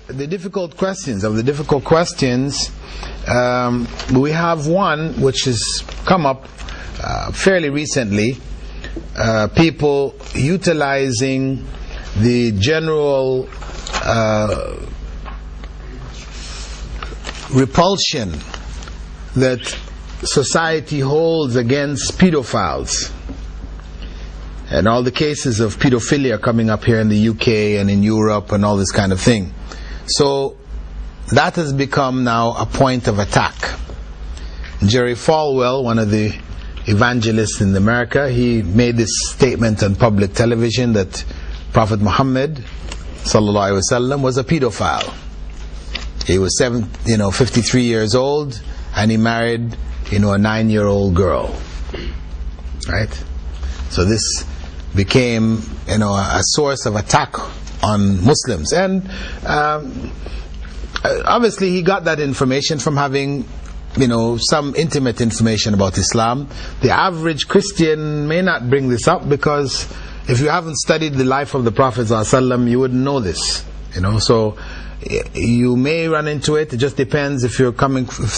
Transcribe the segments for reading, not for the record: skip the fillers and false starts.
the difficult questions, we have one which has come up fairly recently. People utilizing the general repulsion that society holds against pedophiles, and all the cases of pedophilia coming up here in the UK and in Europe and all this kind of thing. So that has become now a point of attack. Jerry Falwell, one of the evangelists in America, he made this statement on public television that Prophet Muhammad sallallahu alaihi wasallam was a pedophile. He was 53 years old, and he married a 9-year-old girl. Right? So this became a source of attack on Muslims, and obviously he got that information from having some intimate information about Islam. The average Christian may not bring this up, because if you haven't studied the life of the Prophet ﷺ, you wouldn't know this. So you may run into it. It just depends if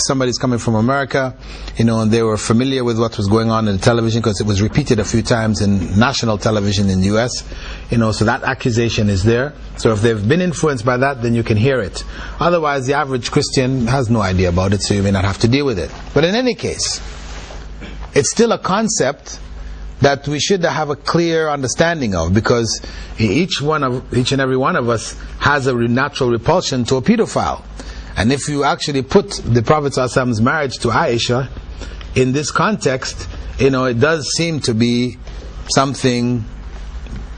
somebody's coming from America, and they were familiar with what was going on in the television, because it was repeated a few times in national television in the US. So that accusation is there. So if they've been influenced by that, then you can hear it. Otherwise, the average Christian has no idea about it, so you may not have to deal with it. But in any case, it's still a concept that we should have a clear understanding of, because each and every one of us has a natural repulsion to a pedophile. And if you actually put the Prophet ﷺ's marriage to Aisha in this context, it does seem to be something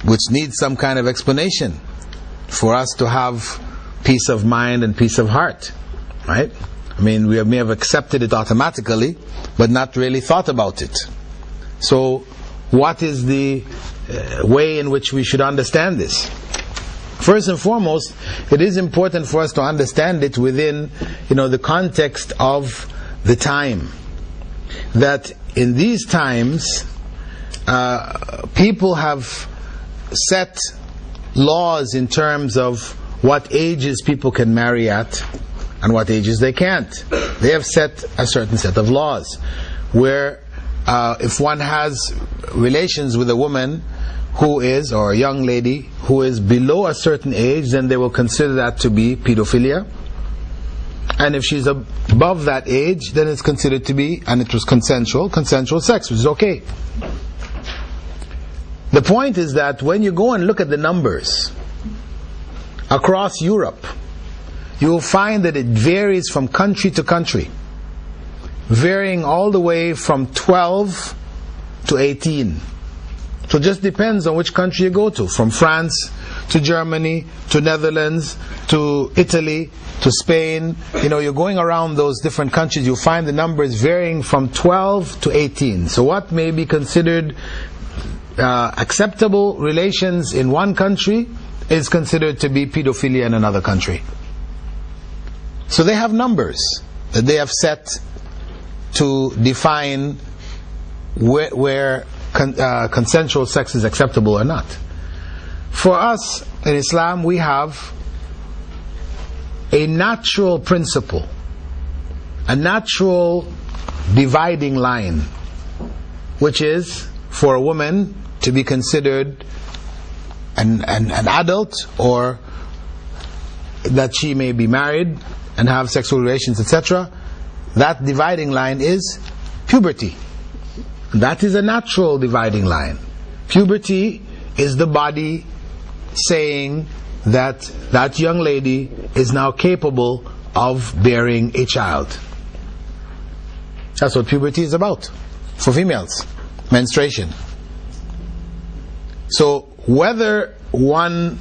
which needs some kind of explanation for us to have peace of mind and peace of heart. Right? I mean, we may have accepted it automatically, but not really thought about it. So what is the way in which we should understand this? First and foremost, it is important for us to understand it within the context of the time. That in these times, people have set laws in terms of what ages people can marry at and what ages they can't. They have set a certain set of laws where if one has relations with a woman or a young lady who is below a certain age, then they will consider that to be pedophilia. And if she's above that age, then it's considered to be, and it was consensual sex, which is okay. The point is that when you go and look at the numbers across Europe, you will find that it varies from country to country, varying all the way from 12 to 18. So it just depends on which country you go to. From France to Germany to Netherlands to Italy to Spain, you're going around those different countries, you'll find the numbers varying from 12 to 18. So what may be considered acceptable relations in one country is considered to be pedophilia in another country. So they have numbers that they have set to define where consensual sex is acceptable or not. For us in Islam, we have a natural principle, a natural dividing line, which is for a woman to be considered an adult, or that she may be married and have sexual relations, etc. That dividing line is puberty. That is a natural dividing line. Puberty is the body saying that that young lady is now capable of bearing a child. That's what puberty is about for females. Menstruation. So whether one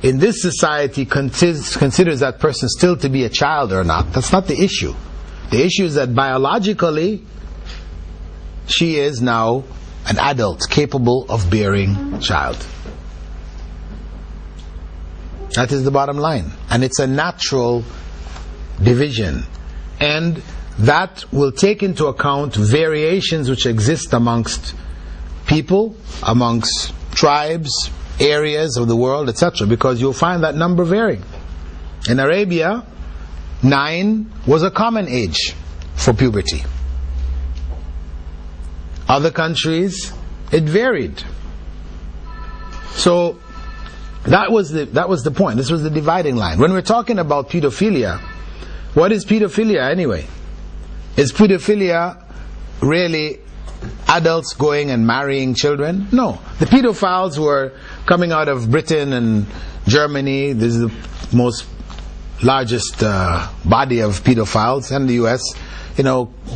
in this society considers that person still to be a child or not, that's not the issue. The issue is that biologically she is now an adult capable of bearing a child. That is the bottom line. And it's a natural division. And that will take into account variations which exist amongst people, amongst tribes, areas of the world, etc. Because you'll find that number varying. In Arabia, 9 was a common age for puberty. Other countries, it varied. So that was the point. This was the dividing line. When we're talking about pedophilia, what is pedophilia anyway? Is pedophilia really adults going and marrying children? No. The pedophiles were coming out of Britain and Germany. This is the most largest body of pedophiles, and the US,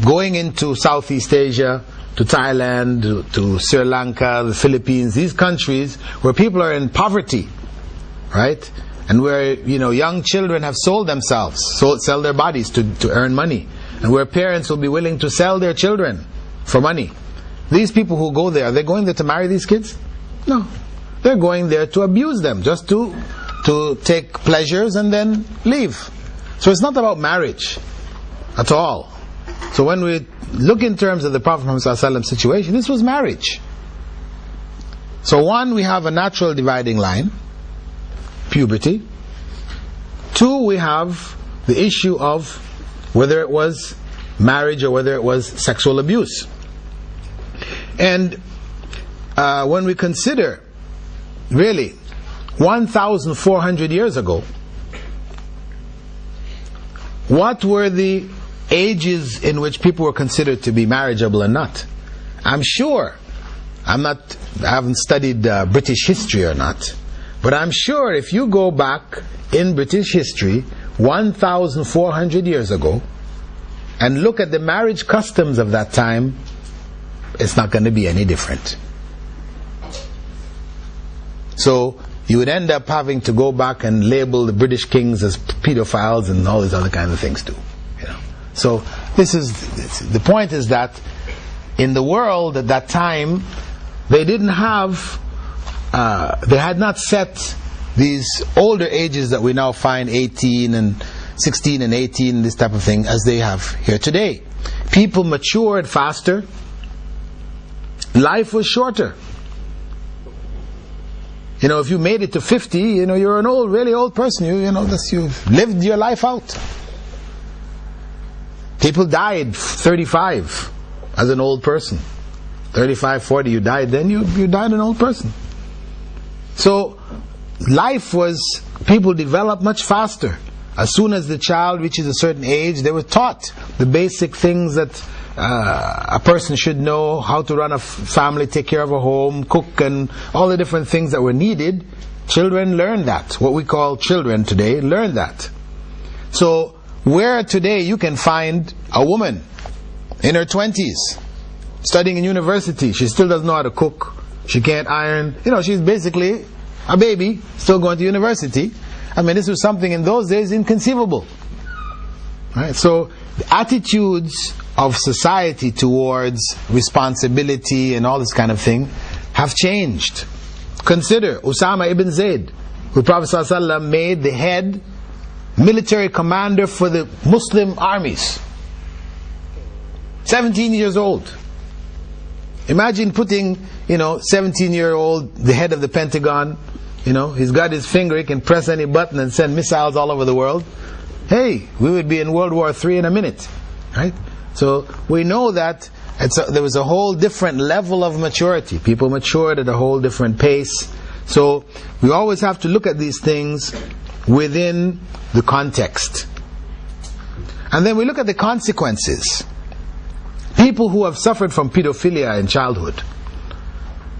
going into Southeast Asia, to Thailand, to Sri Lanka, the Philippines, these countries where people are in poverty, right? And where, young children have sold themselves, sell their bodies to earn money, and where parents will be willing to sell their children for money. These people who go there, are they going there to marry these kids? No. They're going there to abuse them, just to take pleasures and then leave. So it's not about marriage at all. So when we look in terms of the Prophet Muhammad's situation, this was marriage. So one, we have a natural dividing line, puberty. Two, we have the issue of whether it was marriage or whether it was sexual abuse. And when we consider, really, 1,400 years ago, what were the ages in which people were considered to be marriageable and not? I'm sure, I haven't studied British history or not, but I'm sure if you go back in British history 1,400 years ago and look at the marriage customs of that time, it's not going to be any different. So you would end up having to go back and label the British kings as pedophiles and all these other kinds of things too. So the point is that in the world at that time, they didn't have, they had not set these older ages that we now find 18 and 16 and 18, this type of thing, as they have here today. People matured faster. Life was shorter. If you made it to 50, you're an really old person. You've lived your life out. People died 35 as an old person. 35, 40, you died then, you died an old person. So life was, people developed much faster. As soon as the child reaches a certain age, they were taught the basic things that a person should know, how to run a family, take care of a home, cook, and all the different things that were needed. Children learn that. What we call children today learn that. So where today you can find a woman in her 20s studying in university, she still doesn't know how to cook, she can't iron, she's basically a baby still going to university. This was something in those days inconceivable, right? So the attitudes of society towards responsibility and all this kind of thing have changed. Consider Usama ibn Zayd, who Prophet ﷺ made the head military commander for the Muslim armies. 17 years old. Imagine putting, 17-year-old, the head of the Pentagon, he's got his finger, he can press any button and send missiles all over the world. Hey, we would be in World War III in a minute, right? So we know that there was a whole different level of maturity. People matured at a whole different pace. So we always have to look at these things within the context. And then we look at the consequences. People who have suffered from pedophilia in childhood,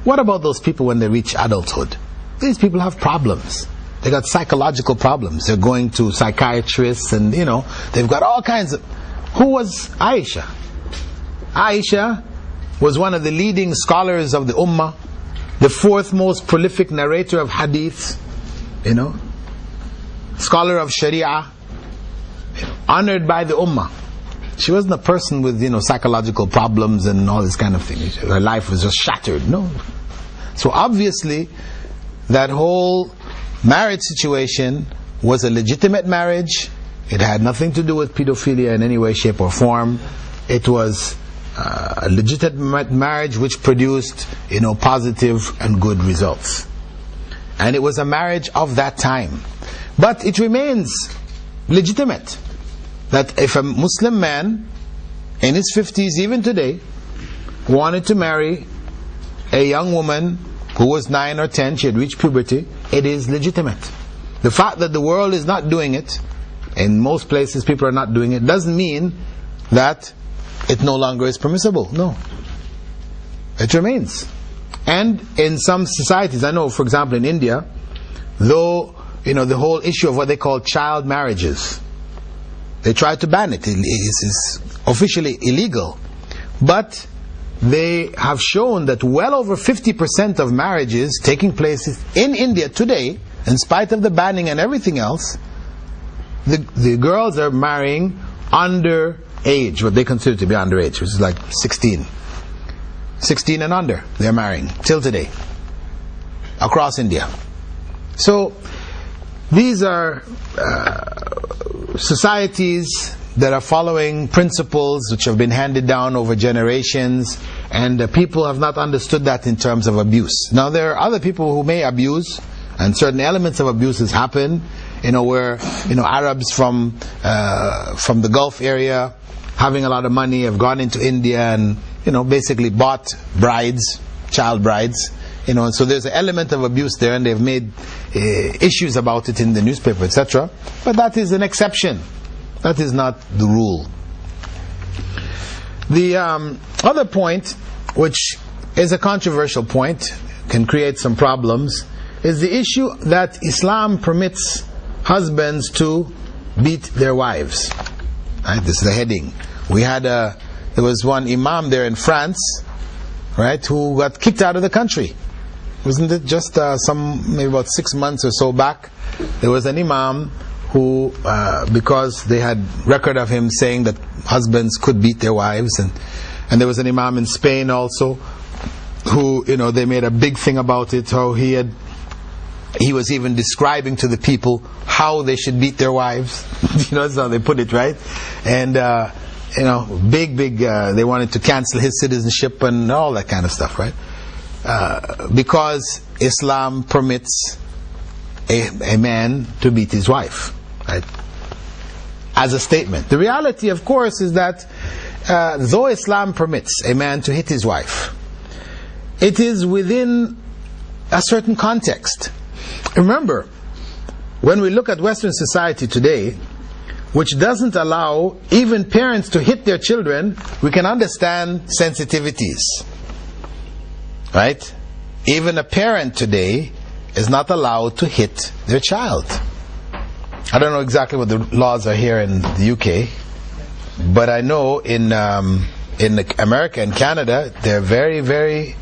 what about those people when they reach adulthood? These people have problems. They got psychological problems. They're going to psychiatrists and, they've got all kinds of... Who was Aisha? Aisha was one of the leading scholars of the Ummah, the fourth most prolific narrator of hadith, scholar of Sharia, honored by the Ummah. She wasn't a person with, psychological problems and all this kind of thing. Her life was just shattered. No. So obviously, that whole marriage situation was a legitimate marriage. It had nothing to do with pedophilia in any way, shape or form. It was a legitimate marriage which produced, positive and good results. And it was a marriage of that time. But it remains legitimate. That if a Muslim man in his 50s, even today, wanted to marry a young woman who was 9 or 10, she had reached puberty, it is legitimate. The fact that the world is not doing it, in most places people are not doing it, doesn't mean that it no longer is permissible. No. It remains. And in some societies, I know, for example, in India, though, the whole issue of what they call child marriages, they try to ban it. It is officially illegal. But they have shown that well over 50% of marriages taking place in India today, in spite of the banning and everything else, the girls are marrying under age, what they consider to be underage, which is like 16. 16 and under, they're marrying, till today, across India. So, these are societies that are following principles which have been handed down over generations, and people have not understood that in terms of abuse. Now there are other people who may abuse, and certain elements of abuses happen, where Arabs from the Gulf area, having a lot of money, have gone into India and basically bought brides, child brides, and so there's an element of abuse there, and they've made issues about it in the newspaper, etc. But that is an exception. That is not the rule. The other point, which is a controversial point, can create some problems, is the issue that Islam permits husbands to beat their wives. Right? This is the heading. There was one imam there in France, right, who got kicked out of the country. Wasn't it just maybe about 6 months or so back? There was an imam who, because they had record of him saying that husbands could beat their wives, and there was an imam in Spain also, who, they made a big thing about it, how he was even describing to the people how they should beat their wives. That's how they put it, right? And, big, they wanted to cancel his citizenship and all that kind of stuff, right? Because Islam permits a man to beat his wife, right? As a statement. The reality, of course, is that though Islam permits a man to hit his wife, it is within a certain context. Remember, when we look at Western society today, which doesn't allow even parents to hit their children, we can understand sensitivities. Right? Even a parent today is not allowed to hit their child. I don't know exactly what the laws are here in the UK, but I know in America and Canada, they're very, very,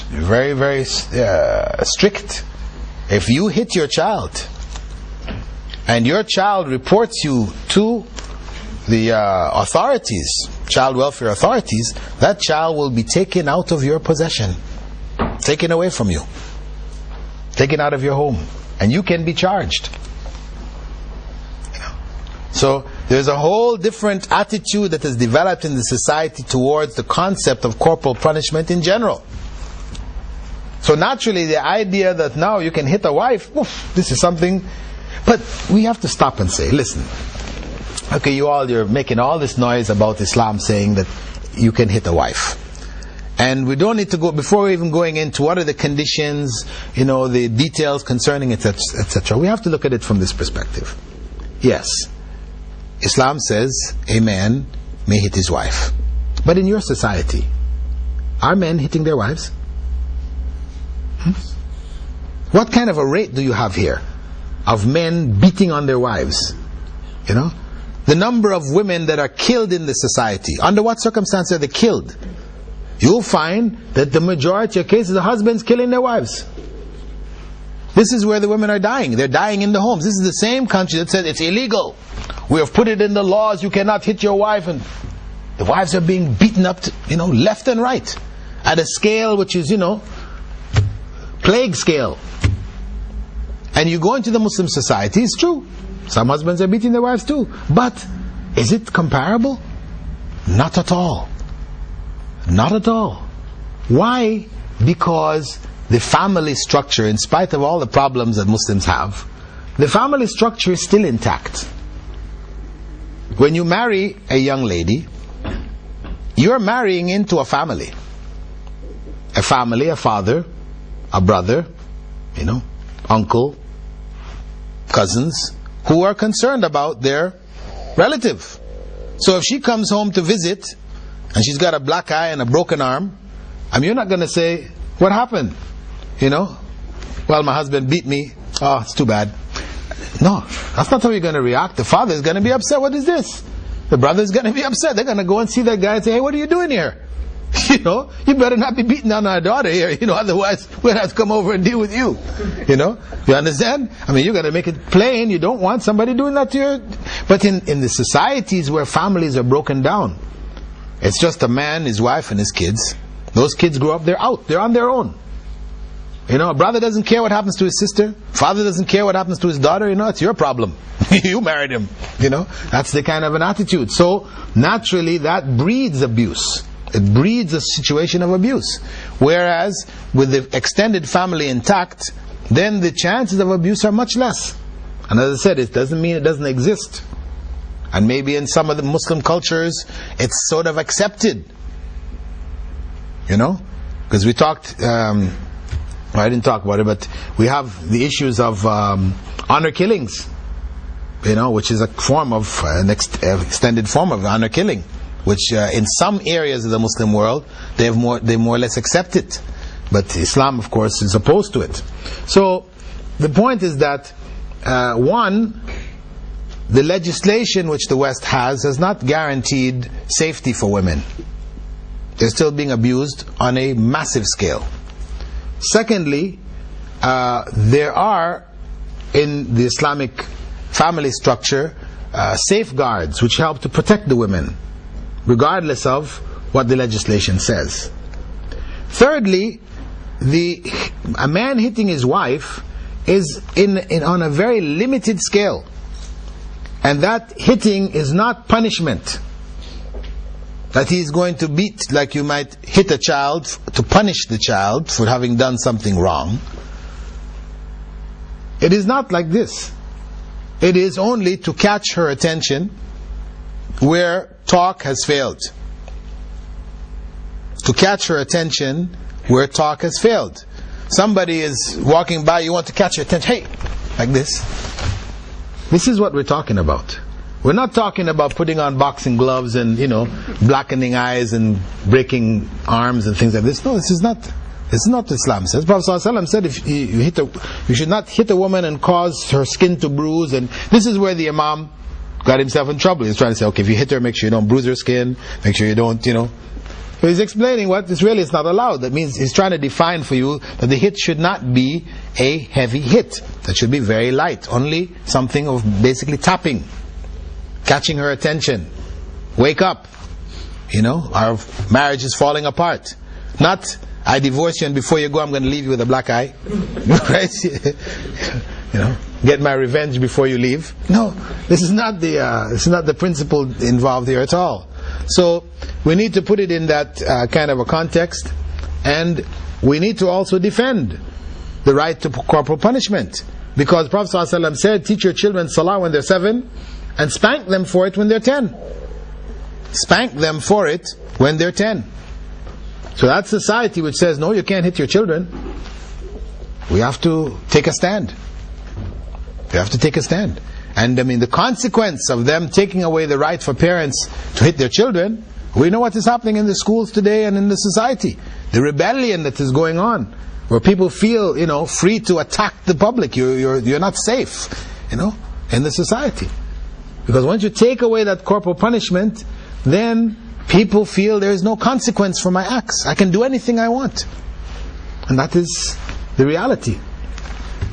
very, very strict. If you hit your child, and your child reports you to the authorities, child welfare authorities, that child will be taken out of your possession, taken away from you, taken out of your home, and you can be charged. So there's a whole different attitude that has developed in the society towards the concept of corporal punishment in general. So naturally the idea that now you can hit a wife, this is something. But we have to stop and say, listen, okay, you're making all this noise about Islam saying that you can hit a wife. And we don't need to go, before we're even going into what are the conditions, the details concerning it, etc. We have to look at it from this perspective. Yes, Islam says a man may hit his wife. But in your society, are men hitting their wives? What kind of a rate do you have here of men beating on their wives? The number of women that are killed in the society, under what circumstances are they killed? You'll find that the majority of cases, the husbands killing their wives. This is where the women are dying. They're dying in the homes. This is the same country that said it's illegal. We have put it in the laws, you cannot hit your wife, and the wives are being beaten up, left and right, at a scale which is, plague scale. And you go into the Muslim society, it's true. Some husbands are beating their wives too. But is it comparable? Not at all. Not at all. Why? Because the family structure, in spite of all the problems that Muslims have, the family structure is still intact. when you marry a young lady, you're marrying into a family. A family, a father, a brother, uncle, cousins, who are concerned about their relative. So if she comes home to visit, and she's got a black eye and a broken arm, you're not going to say, what happened? Well, my husband beat me. Oh, it's too bad. No, that's not how you're going to react. The father is going to be upset. What is this? The brother is going to be upset. They're going to go and see that guy and say, hey, what are you doing here? You better not be beating down our daughter here. Otherwise we'll have to come over and deal with you. You understand? You're going to make it plain. You don't want somebody doing that to you. But in the societies where families are broken down, it's just a man, his wife, and his kids. Those kids grow up, they're out. They're on their own. A brother doesn't care what happens to his sister. Father doesn't care what happens to his daughter. It's your problem. You married him. That's the kind of an attitude. So naturally that breeds abuse. It breeds a situation of abuse. Whereas with the extended family intact, then the chances of abuse are much less. And as I said, it doesn't mean it doesn't exist. And maybe in some of the Muslim cultures, it's sort of accepted. Because we talked, I didn't talk about it, but we have the issues of honor killings, which is a form of, an extended form of honor killing, which in some areas of the Muslim world, they more or less accept it. But Islam, of course, is opposed to it. So, the point is that, one, the legislation which the West has not guaranteed safety for women. They're still being abused on a massive scale. Secondly, there are, in the Islamic family structure, safeguards which help to protect the women, regardless of what the legislation says. Thirdly, a man hitting his wife is on a very limited scale. And that hitting is not punishment. That he's going to beat, like you might hit a child to punish the child for having done something wrong. It is not like this. It is only to catch her attention where talk has failed. To catch her attention where talk has failed. Somebody is walking by, you want to catch her attention. Hey, like this. This is what we're talking about. We're not talking about putting on boxing gloves and, blackening eyes and breaking arms and things like this. No, this is not what Islam says. Prophet ﷺ said if you should not hit a woman and cause her skin to bruise. And this is where the Imam got himself in trouble. He's trying to say, okay, if you hit her, make sure you don't bruise her skin, make sure you don't, So he's explaining what this really is not allowed. That means he's trying to define for you that the hit should not be a heavy hit. That should be very light. Only something of basically tapping. Catching her attention. Wake up. Our marriage is falling apart. Not, I divorce you and before you go I'm going to leave you with a black eye. Right? Get my revenge before you leave. No, this is not the principle involved here at all. So we need to put it in that kind of a context, and we need to also defend the right to corporal punishment, because Prophet ﷺ said, teach your children salah when they're 7 and spank them for it when they're 10. Spank them for it when they're 10. So that society which says no, you can't hit your children, we have to take a stand. We have to take a stand. And the consequence of them taking away the right for parents to hit their children, we know what is happening in the schools today and in the society. The rebellion that is going on, where people feel, free to attack the public. You're not safe, in the society. Because once you take away that corporal punishment, then people feel there is no consequence for my acts. I can do anything I want. And that is the reality.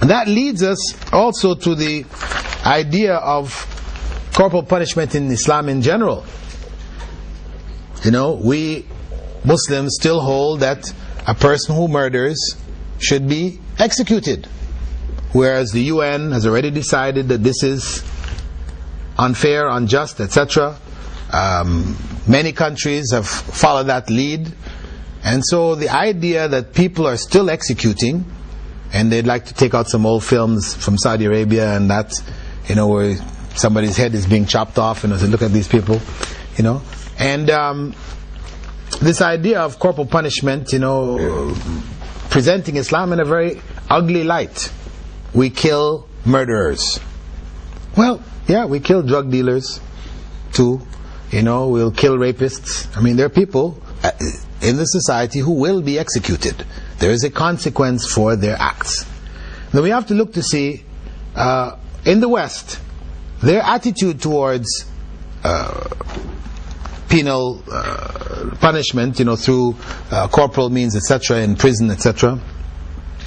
And that leads us also to the idea of corporal punishment in Islam in general. We Muslims still hold that a person who murders should be executed, whereas the UN has already decided that this is unfair, unjust, etc. Many countries have followed that lead, and so the idea that people are still executing, and they'd like to take out some old films from Saudi Arabia and that, where somebody's head is being chopped off, and say, look at these people, you know. And this idea of corporal punishment, you know, presenting Islam in a very ugly light. We kill murderers. Well, yeah, we kill drug dealers too. You know, we'll kill rapists. I mean, there are people in the society who will be executed. There is a consequence for their acts. Then we have to look to see, in the West, their attitude towards penal punishment, you know, through corporal means, etc., in prison, etc.,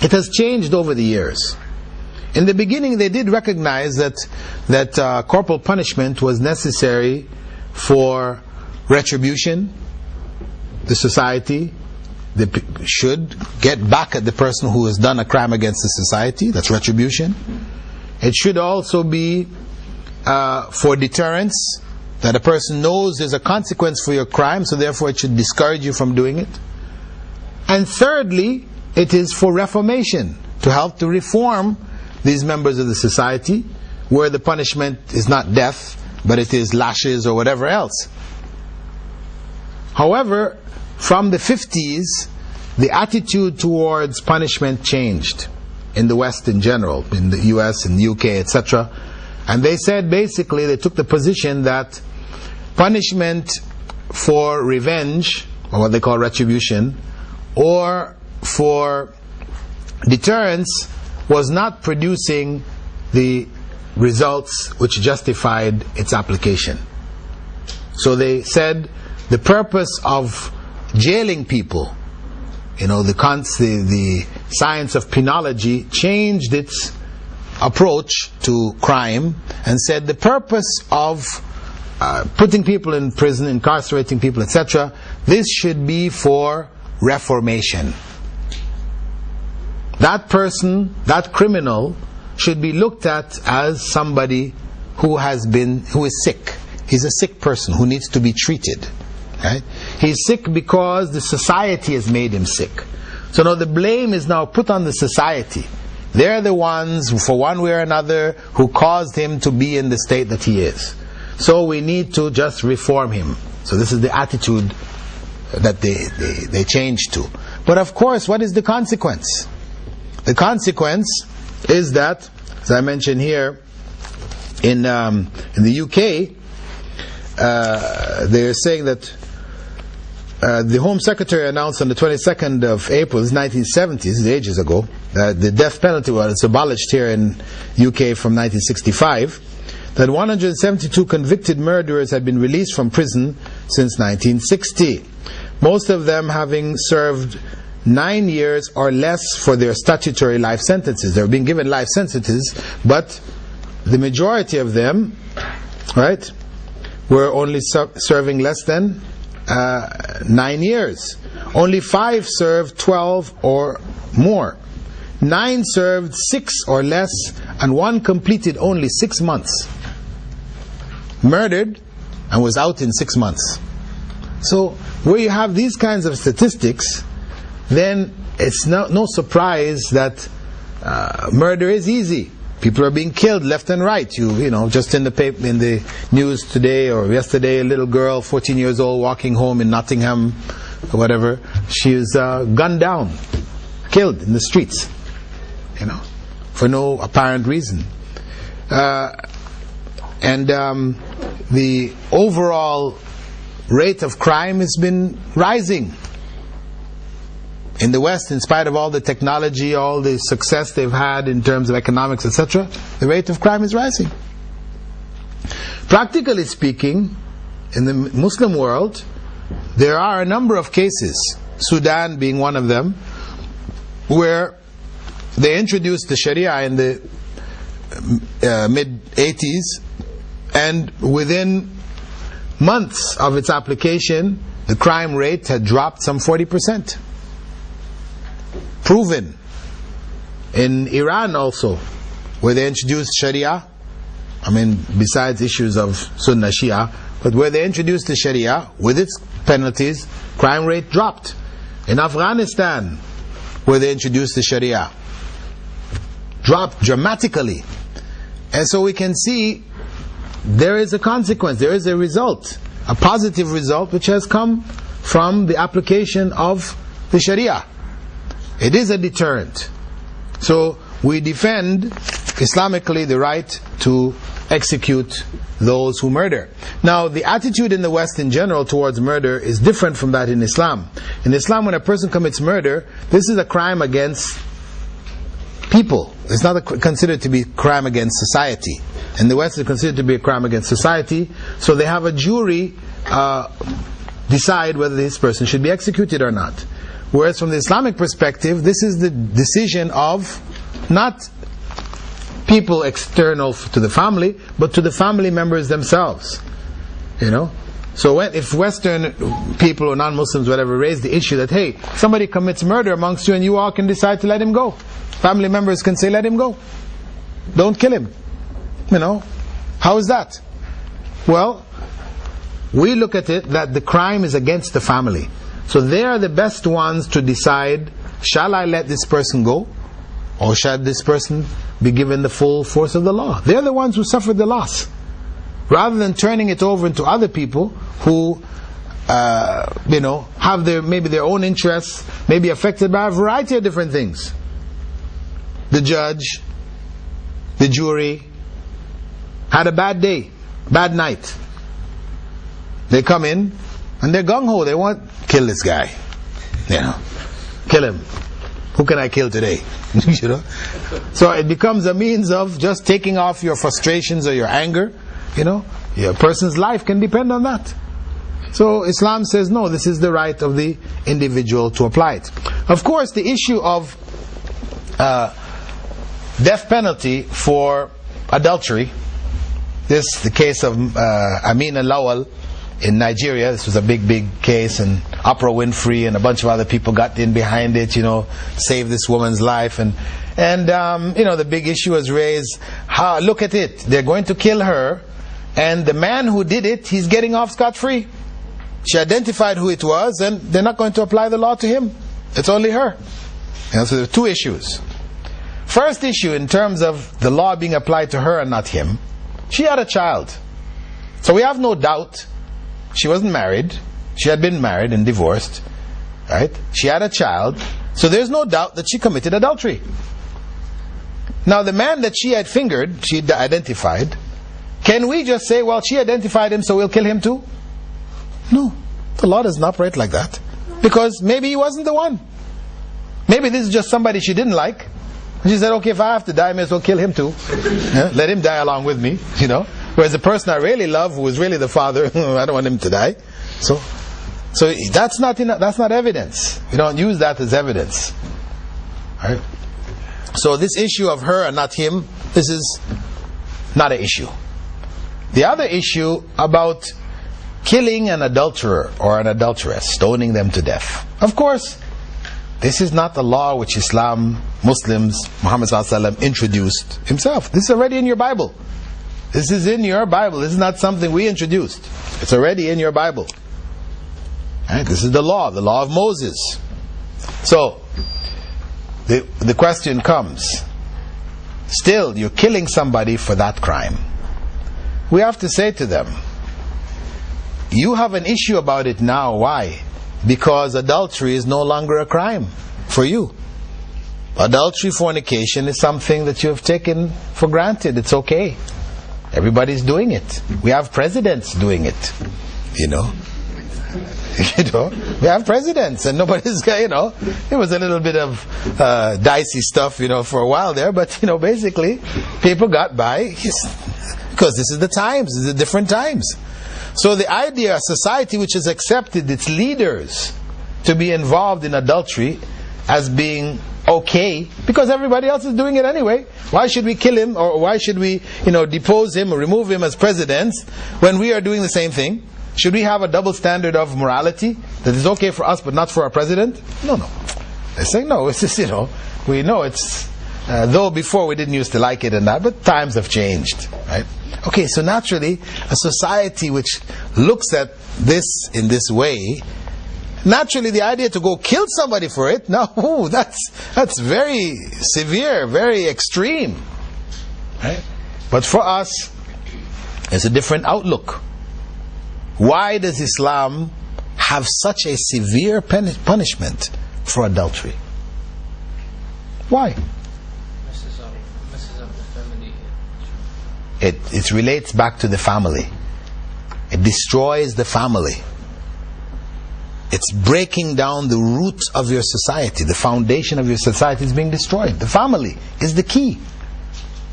it has changed over the years. In the beginning, they did recognize that corporal punishment was necessary for retribution. The society should get back at the person who has done a crime against the society. That's retribution. It should also be for deterrence, that a person knows there's a consequence for your crime, so therefore it should discourage you from doing it. And thirdly, it is for reformation, to help to reform these members of the society, where the punishment is not death, but it is lashes or whatever else. However, from the 50s, the attitude towards punishment changed in the West in general, in the US and the UK, etc. And they said, basically, they took the position that punishment for revenge, or what they call retribution, or for deterrence, was not producing the results which justified its application. So they said the purpose of jailing people, you know, the science of penology changed its approach to crime and said the purpose of putting people in prison, incarcerating people, etc., this should be for reformation. That person, that criminal, should be looked at as somebody who is sick. He's a sick person who needs to be treated. Right? He's sick because the society has made him sick. So now the blame is now put on the society. They're the ones, for one way or another, who caused him to be in the state that he is. So we need to just reform him. So this is the attitude that they changed to. But of course, what is the consequence? The consequence is that, as I mentioned here, in the UK, they're saying that the Home Secretary announced on the 22nd of April, this is 1970s, this is ages ago, the death penalty was abolished here in UK from 1965, that 172 convicted murderers had been released from prison since 1960. Most of them having served 9 years or less for their statutory life sentences. They were being given life sentences, but the majority of them, right, were only serving less than 9 years. Only 5 served 12 or more. 9 served 6 or less, and 1 completed only 6 months. Murdered and was out in 6 months. So where you have these kinds of statistics, then it's no surprise that murder is easy. People are being killed left and right. You know, just in the news today or yesterday, a little girl, 14 years old, walking home in Nottingham, or whatever, she was gunned down, killed in the streets, you know, for no apparent reason. And the overall rate of crime has been rising. In the West, in spite of all the technology, all the success they've had in terms of economics, etc., the rate of crime is rising. Practically speaking, in the Muslim world, there are a number of cases, Sudan being one of them, where they introduced the Sharia in the mid-80s, and within months of its application, the crime rate had dropped some 40%. Proven. In Iran also, where they introduced Sharia, I mean, besides issues of Sunnah Shia, but where they introduced the Sharia, with its penalties, crime rate dropped. In Afghanistan, where they introduced the Sharia, dropped dramatically. And so we can see there is a consequence, there is a result, a positive result which has come from the application of the Sharia. It is a deterrent. So we defend Islamically the right to execute those who murder. Now, the attitude in the West in general towards murder is different from that in Islam. In Islam, when a person commits murder, this is a crime against people. It's not considered to be a crime against society. In the West, it's considered to be a crime against society. So they have a jury decide whether this person should be executed or not. Whereas from the Islamic perspective, this is the decision of not people external to the family, but to the family members themselves. You know? So if Western people or non-Muslims, whatever, raise the issue that, hey, somebody commits murder amongst you and you all can decide to let him go. Family members can say, let him go. Don't kill him. You know? How is that? Well, we look at it that the crime is against the family. So they are the best ones to decide, shall I let this person go? Or shall this person be given the full force of the law? They're the ones who suffered the loss. Rather than turning it over into other people who, have maybe their own interests, may be affected by a variety of different things. The judge, the jury, had a bad day, bad night. They come in and they're gung-ho. They want, kill this guy. You know, kill him. Who can I kill today? You know? So it becomes a means of just taking off your frustrations or your anger. You know, a person's life can depend on that. So Islam says, no, this is the right of the individual to apply it. Of course, the issue of death penalty for adultery, the case of Amina Lawal in Nigeria. This was a big case, and Oprah Winfrey and a bunch of other people got in behind it, saved this woman's life, and the big issue was raised. Look at it, they're going to kill her, and the man who did it, he's getting off scot-free. She identified who it was, and they're not going to apply the law to him. It's only her. So there are two issues. First issue, in terms of the law being applied to her and not him, she had a child. So we have no doubt. She wasn't married. She had been married and divorced. Right? She had a child. So there's no doubt that she committed adultery. Now the man that she had fingered, she identified, can we just say, well, she identified him, so we'll kill him too? No. The law doesn't operate like that. Because maybe he wasn't the one. Maybe this is just somebody she didn't like. And she said, okay, if I have to die, I may as well kill him too. Yeah? Let him die along with me, Whereas the person I really love, who was really the father, I don't want him to die. So that's not evidence. We don't use that as evidence. Right? So this issue of her and not him, this is not an issue. The other issue about killing an adulterer or an adulteress, stoning them to death. Of course, this is not the law which Muslims, Muhammad ﷺ introduced himself. This is already in your Bible. This is in your Bible. This is not something we introduced. It's already in your Bible. Right? This is the law of Moses. So, the question comes, still, you're killing somebody for that crime. We have to say to them, you have an issue about it now. Why? Because adultery is no longer a crime for you. Adultery, fornication is something that you have taken for granted. It's okay. Everybody's doing it. We have presidents doing it. We have presidents, and nobody's it was a little bit of dicey stuff for a while there, but basically people got by because this is the times. This is the different times. So the idea, a society which has accepted its leaders to be involved in adultery as being okay, because everybody else is doing it anyway. Why should we kill him, or why should we depose him or remove him as president when we are doing the same thing? Should we have a double standard of morality that is okay for us but not for our president? No. They're saying no. It's just we know it's though before we didn't used to like it and that, but times have changed, right? Okay, so naturally a society which looks at this in this way, naturally the idea to go kill somebody for it, no, that's very severe, very extreme, right? But for us, It's a different outlook. Why does Islam have such a severe punishment for adultery? Why? Messes up the family. It relates back to the family. It destroys the family. It's breaking down the root of your society. The foundation of your society is being destroyed. The family is the key.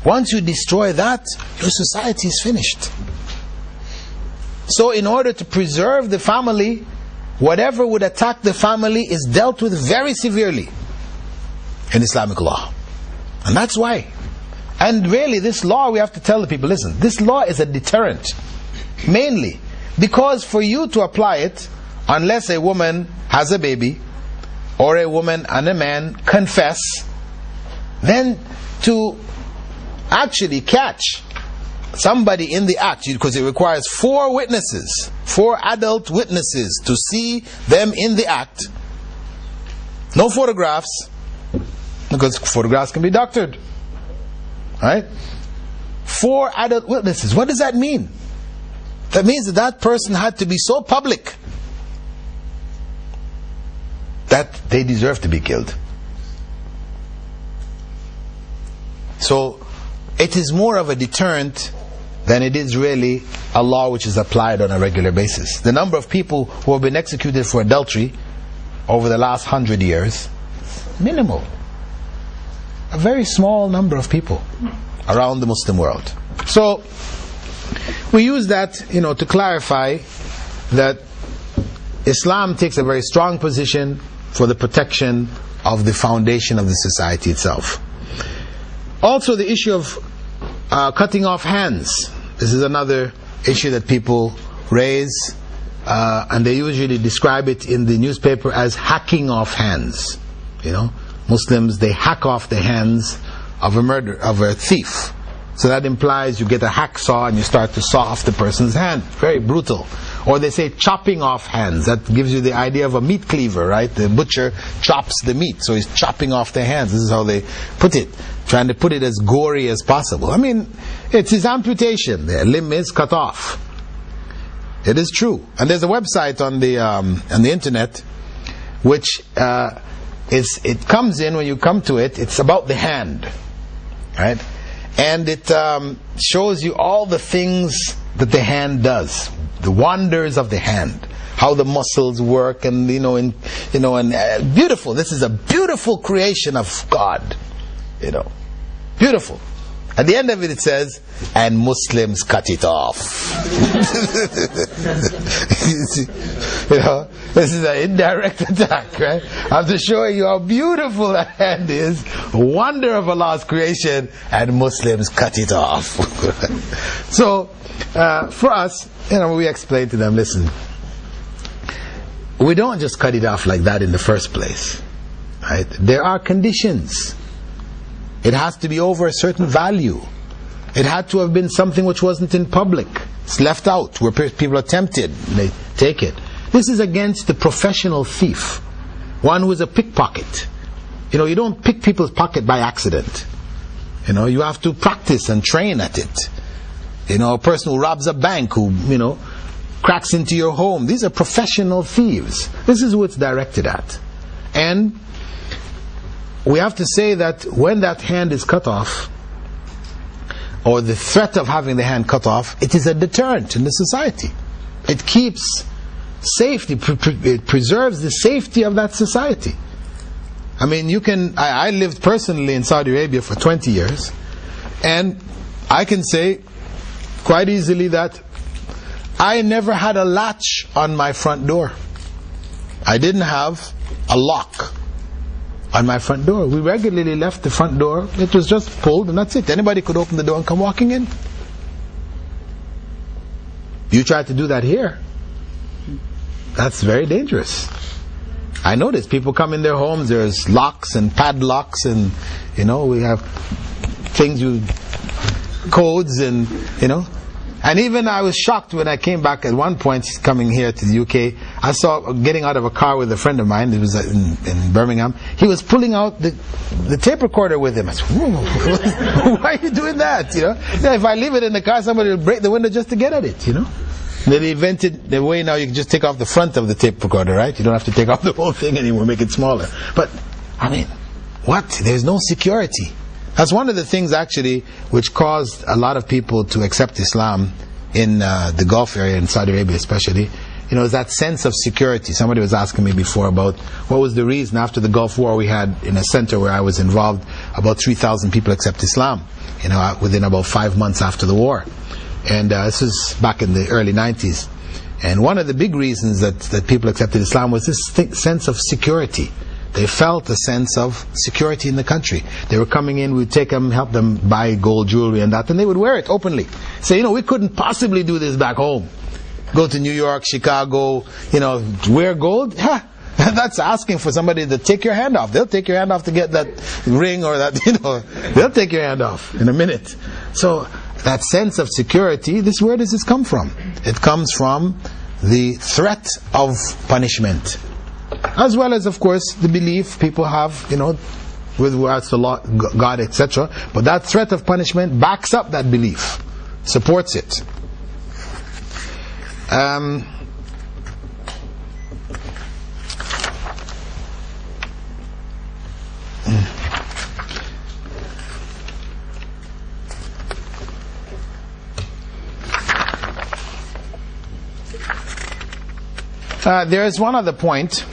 Once you destroy that, your society is finished. So in order to preserve the family, whatever would attack the family is dealt with very severely in Islamic law. And that's why. And really, this law, we have to tell the people, listen, this law is a deterrent. Mainly because for you to apply it, unless a woman has a baby, or a woman and a man confess, then to actually catch somebody in the act, because it requires 4 witnesses, 4 adult witnesses to see them in the act. No photographs, because photographs can be doctored. Right? 4 adult witnesses. What does that mean? That means that that person had to be so public that they deserve to be killed. So it is more of a deterrent than it is really a law which is applied on a regular basis. The number of people who have been executed for adultery over the last 100 years, minimal. A very small number of people around the Muslim world. So we use that, to clarify that Islam takes a very strong position for the protection of the foundation of the society itself. Also, the issue of cutting off hands. This is another issue that people raise, and they usually describe it in the newspaper as hacking off hands. Muslims, they hack off the hands of a thief. So that implies you get a hacksaw and you start to saw off the person's hand. Very brutal. Or they say chopping off hands. That gives you the idea of a meat cleaver, right? The butcher chops the meat, so he's chopping off the hands. This is how they put it, trying to put it as gory as possible. I mean, it's his amputation. The limb is cut off. It is true. And there's a website on the internet which it comes in, when you come to it, it's about the hand, right? And it shows you all the things that the hand does, the wonders of the hand, how the muscles work, and beautiful. This is a beautiful creation of God, beautiful. At the end of it, it says, and Muslims cut it off. This is an indirect attack, right? After showing you how beautiful that hand is, a wonder of Allah's creation, and Muslims cut it off. So, for us, we explain to them, listen, we don't just cut it off like that in the first place, right? There are conditions. It has to be over a certain value. It had to have been something which wasn't in public. It's left out where people are tempted and they take it. This is against the professional thief, one who is a pickpocket. You don't pick people's pocket by accident. You have to practice and train at it. A person who robs a bank, who cracks into your home. These are professional thieves. This is who it's directed at. And we have to say that when that hand is cut off, or the threat of having the hand cut off, it is a deterrent in the society. It keeps safety, it preserves the safety of that society. I mean, I lived personally in Saudi Arabia for 20 years, and I can say quite easily that I never had a latch on my front door. I didn't have a lock on my front door. We regularly left the front door. It was just pulled and that's it. Anybody could open the door and come walking in. You try to do that here, that's very dangerous. I notice people come in their homes, there's locks and padlocks, and we have codes, and and even I was shocked when I came back at one point, coming here to the UK. I saw getting out of a car with a friend of mine. It was in Birmingham. He was pulling out the tape recorder with him. I said, whoa, why are you doing that? You know, yeah, if I leave it in the car, somebody will break the window just to get at it. You know. They invented the way now you can just take off the front of the tape recorder, right? You don't have to take off the whole thing anymore, make it smaller. But I mean, what? There's no security. That's one of the things actually which caused a lot of people to accept Islam in the Gulf area, in Saudi Arabia especially. You know, that sense of security. Somebody was asking me before about what was the reason after the Gulf War we had, in a center where I was involved, about 3,000 people accept Islam, you know, within about 5 months after the war. And this was back in the early 90s. And one of the big reasons that people accepted Islam was this sense of security. They felt a sense of security in the country. They were coming in, we'd take them, help them buy gold jewelry and that, and they would wear it openly. Say, you know, we couldn't possibly do this back home. Go to New York, Chicago, you know, wear gold? Ha! That's asking for somebody to take your hand off. They'll take your hand off to get that ring or that, you know, they'll take your hand off in a minute. So, that sense of security, where does this come from? It comes from the threat of punishment. As well as, of course, the belief people have, you know, with regards to law, God, etc. But that threat of punishment backs up that belief, supports it. There is one other point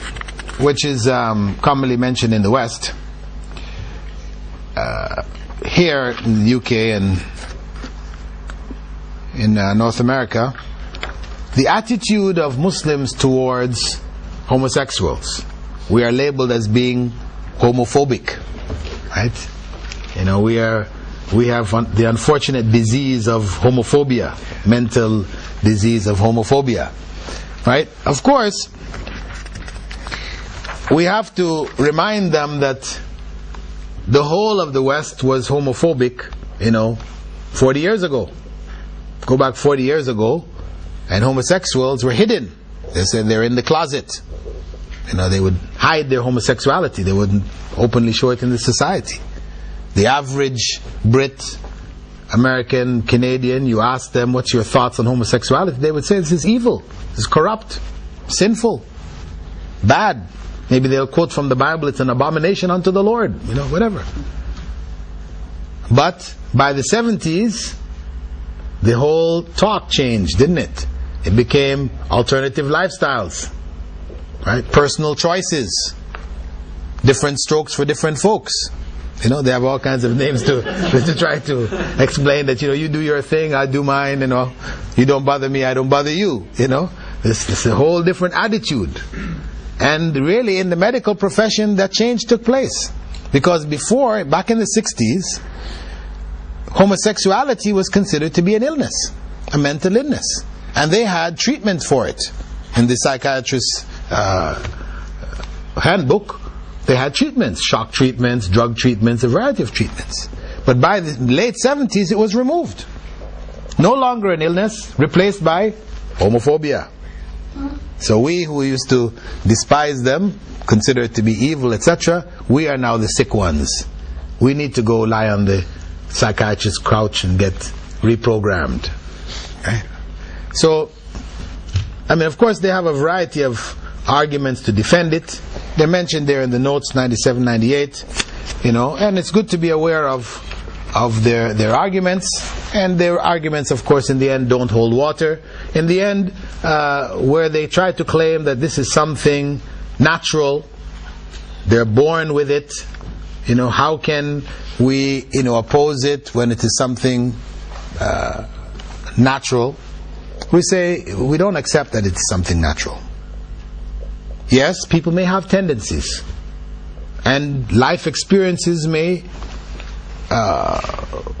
which is commonly mentioned in the West. Here in the UK and in North America, the attitude of Muslims towards homosexuals. We are labeled as being homophobic, right? You know, we have the unfortunate disease of homophobia, mental disease of homophobia, right? Of course, we have to remind them that the whole of the West was homophobic, 40 years ago. Go back 40 years ago, and homosexuals were hidden. They said they're in the closet. They would hide their homosexuality. They wouldn't openly show it in the society. The average Brit, American, Canadian, you ask them, what's your thoughts on homosexuality? They would say, this is evil, this is corrupt, sinful, bad. Maybe they'll quote from the Bible, it's an abomination unto the Lord, whatever. But by the 70s, the whole talk changed, didn't it? It became alternative lifestyles, right? Personal choices, different strokes for different folks. They have all kinds of names to try to explain that, you do your thing, I do mine, you don't bother me, I don't bother you, This is a whole different attitude. And really in the medical profession that change took place. Because before, back in the 60s, homosexuality was considered to be an illness, a mental illness. And they had treatment for it. In the psychiatrist's handbook, they had treatments, shock treatments, drug treatments, a variety of treatments. But by the late 70s, it was removed. No longer an illness, replaced by homophobia. So we who used to despise them, consider it to be evil, etc., we are now the sick ones. We need to go lie on the psychiatrist's couch and get reprogrammed. Okay? So, of course they have a variety of arguments to defend it. They're mentioned there in the notes 97, 98, and it's good to be aware of their arguments. And their arguments, of course, in the end don't hold water. In the end, where they try to claim that this is something natural, they're born with it, how can we, oppose it when it is something natural? We say, we don't accept that it's something natural. Yes, people may have tendencies, and life experiences may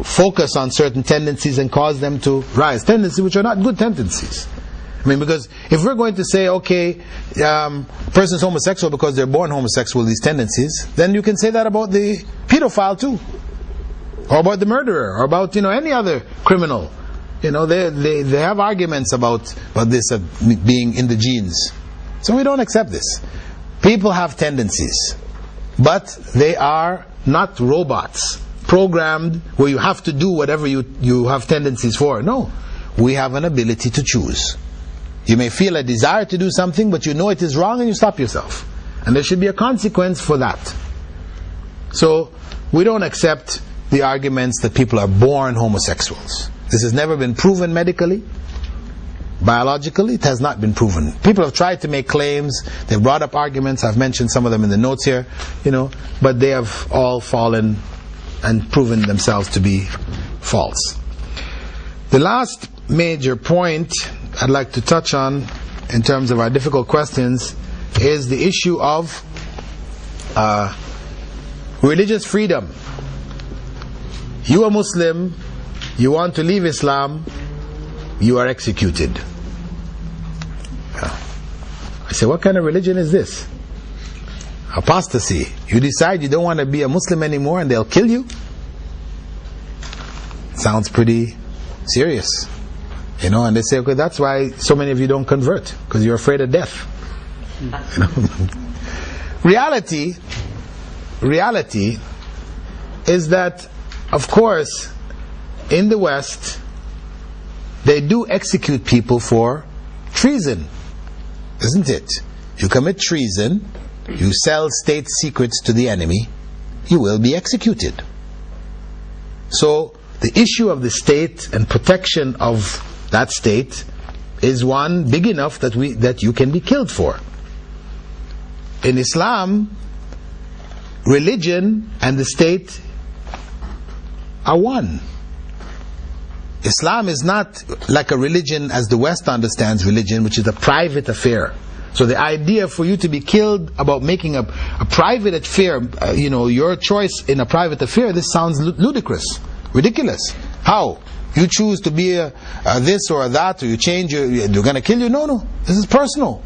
focus on certain tendencies and cause them to rise. Tendencies which are not good tendencies. Because if we're going to say, okay, person's homosexual because they're born homosexual, these tendencies, then you can say that about the pedophile too, or about the murderer, or about any other criminal. They have arguments about this being in the genes. So we don't accept this. People have tendencies, but they are not robots, programmed where you have to do whatever you have tendencies for. No, we have an ability to choose. You may feel a desire to do something, but you know it is wrong and you stop yourself. And there should be a consequence for that. So we don't accept the arguments that people are born homosexuals. This has never been proven medically. Biologically, it has not been proven. People have tried to make claims, they've brought up arguments, I've mentioned some of them in the notes here, but they have all fallen and proven themselves to be false. The last major point I'd like to touch on in terms of our difficult questions is the issue of religious freedom. You are Muslim, you want to leave Islam, you are executed. I say, what kind of religion is this? Apostasy. You decide you don't want to be a Muslim anymore and they'll kill you? Sounds pretty serious. And they say, okay, that's why so many of you don't convert, because you're afraid of death. Reality is that, of course, in the West, they do execute people for treason, isn't it? You commit treason, you sell state secrets to the enemy, you will be executed. So the issue of the state and protection of that state is one big enough that you can be killed for. In Islam, religion and the state are one. Islam is not like a religion as the West understands religion, which is a private affair. So the idea for you to be killed about making a private affair, your choice in a private affair, this sounds ludicrous, ridiculous. How? You choose to be this or that, or you change, they're going to kill you? No, this is personal.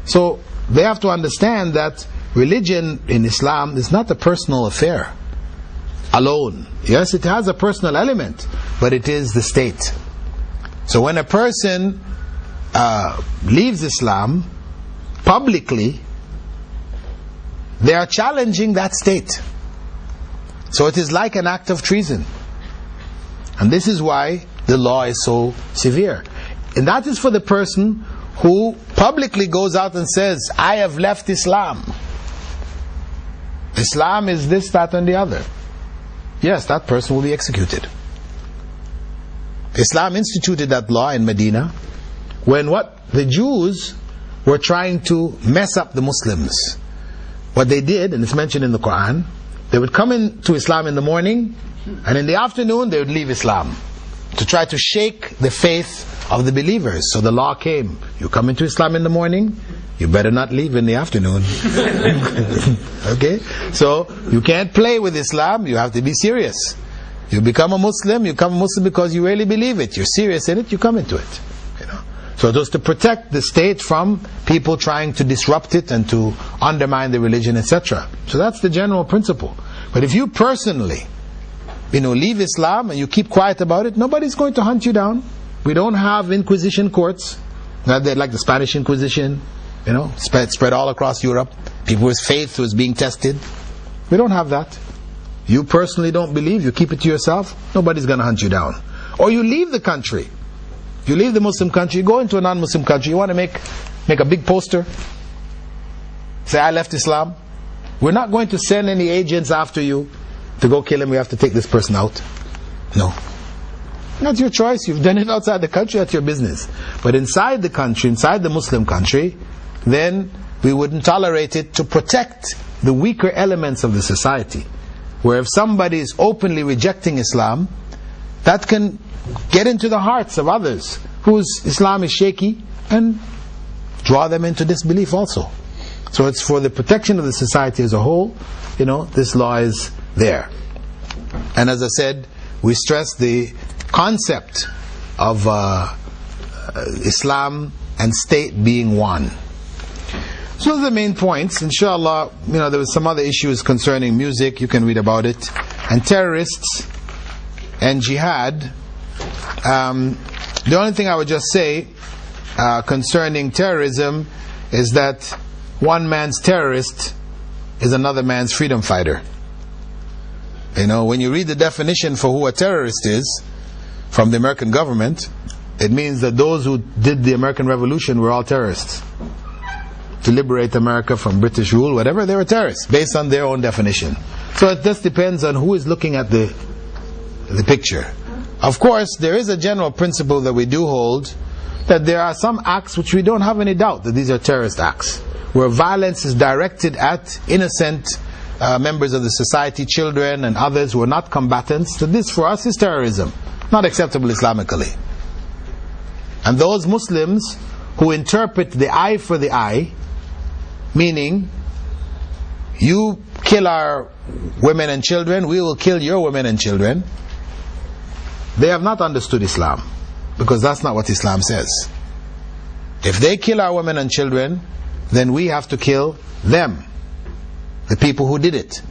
So they have to understand that religion in Islam is not a personal affair alone. Yes, it has a personal element, but it is the state. So when a person leaves Islam publicly, they are challenging that state. So it is like an act of treason. And this is why the law is so severe. And that is for the person who publicly goes out and says, I have left Islam. Islam is this, that, and the other. Yes, that person will be executed. Islam instituted that law in Medina when the Jews were trying to mess up the Muslims. What they did, and it's mentioned in the Quran, they would come into Islam in the morning, and in the afternoon they would leave Islam to try to shake the faith of the believers. So the law came, you come into Islam in the morning, you better not leave in the afternoon. Okay? So you can't play with Islam, you have to be serious. You become a Muslim because you really believe it, you're serious in it, you come into it. So it was to protect the state from people trying to disrupt it and to undermine the religion, etc. So that's the general principle. But if you personally leave Islam and you keep quiet about it, nobody's going to hunt you down. We don't have inquisition courts like the Spanish Inquisition, spread all across Europe. People's faith was being tested. We don't have that. You personally don't believe, you keep it to yourself, nobody's going to hunt you down. Or you leave the country. You leave the Muslim country, you go into a non-Muslim country, you want to make a big poster, say, I left Islam. We're not going to send any agents after you to go kill him, we have to take this person out. No. That's your choice, you've done it outside the country, that's your business. But inside the country, inside the Muslim country, then we wouldn't tolerate it to protect the weaker elements of the society. Where if somebody is openly rejecting Islam, that can get into the hearts of others whose Islam is shaky and draw them into disbelief also. So it's for the protection of the society as a whole, this law is there. And as I said, we stress the concept of Islam and state being one. So those are the main points. Inshallah, there was some other issues concerning music, you can read about it. And terrorists and jihad. The only thing I would just say concerning terrorism is that one man's terrorist is another man's freedom fighter. You know, when you read the definition for who a terrorist is from the American government, it means that those who did the American Revolution were all terrorists. To liberate America from British rule, whatever, they were terrorists, based on their own definition. So it just depends on who is looking at the picture. Of course, there is a general principle that we do hold, that there are some acts which we don't have any doubt that these are terrorist acts, where violence is directed at innocent members of the society, children and others who are not combatants. So this for us is terrorism, not acceptable Islamically. And those Muslims who interpret the eye for the eye, meaning you kill our women and children, we will kill your women and children, they have not understood Islam, because that's not what Islam says. If they kill our women and children, then we have to kill them, the people who did it,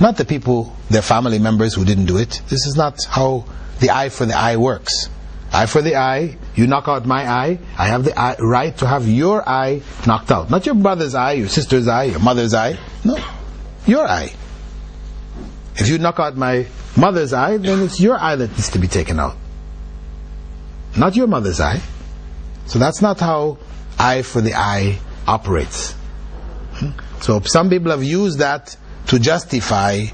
not the people, their family members who didn't do it. This is not how the eye for the eye works. Eye for the eye, you knock out my eye, I have the right to have your eye knocked out. Not your brother's eye, your sister's eye, your mother's eye. No, your eye. If you knock out my mother's eye, then it's your eye that needs to be taken out, not your mother's eye. So that's not how eye for the eye operates. So some people have used that to justify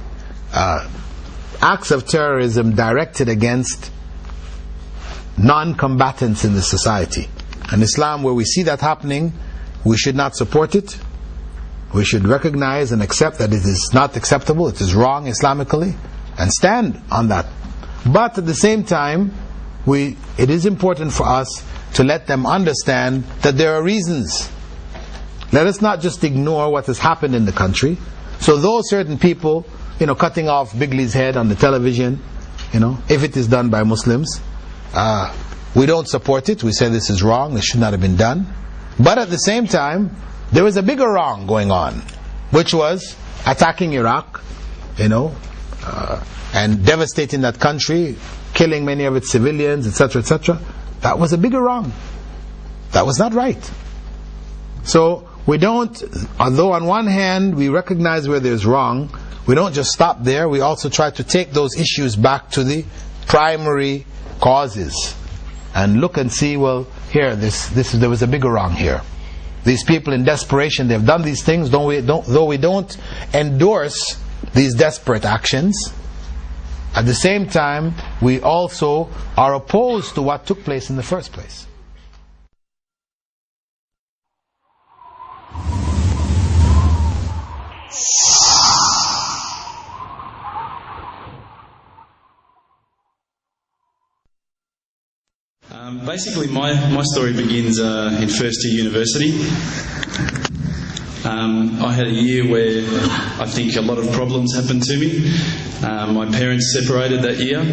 acts of terrorism directed against non-combatants in the society. In Islam, where we see that happening, we should not support it. We should recognize and accept that it is not acceptable, it is wrong Islamically, and stand on that. But at the same time, it is important for us to let them understand that there are reasons. Let us not just ignore what has happened in the country. So those certain people, cutting off Bigley's head on the television, if it is done by Muslims, we don't support it. We say this is wrong, this should not have been done. But at the same time, there was a bigger wrong going on, which was attacking Iraq, and devastating that country, killing many of its civilians, etc., etc. That was a bigger wrong. That was not right. So we don't, although on one hand we recognize where there's wrong, we don't just stop there. We also try to take those issues back to the primary causes and look and see, well, here, there was a bigger wrong here. These people in desperation, they've done these things, though we don't endorse these desperate actions. At the same time, we also are opposed to what took place in the first place. Basically, my story begins in first year university. I had a year where I think a lot of problems happened to me. My parents separated that year.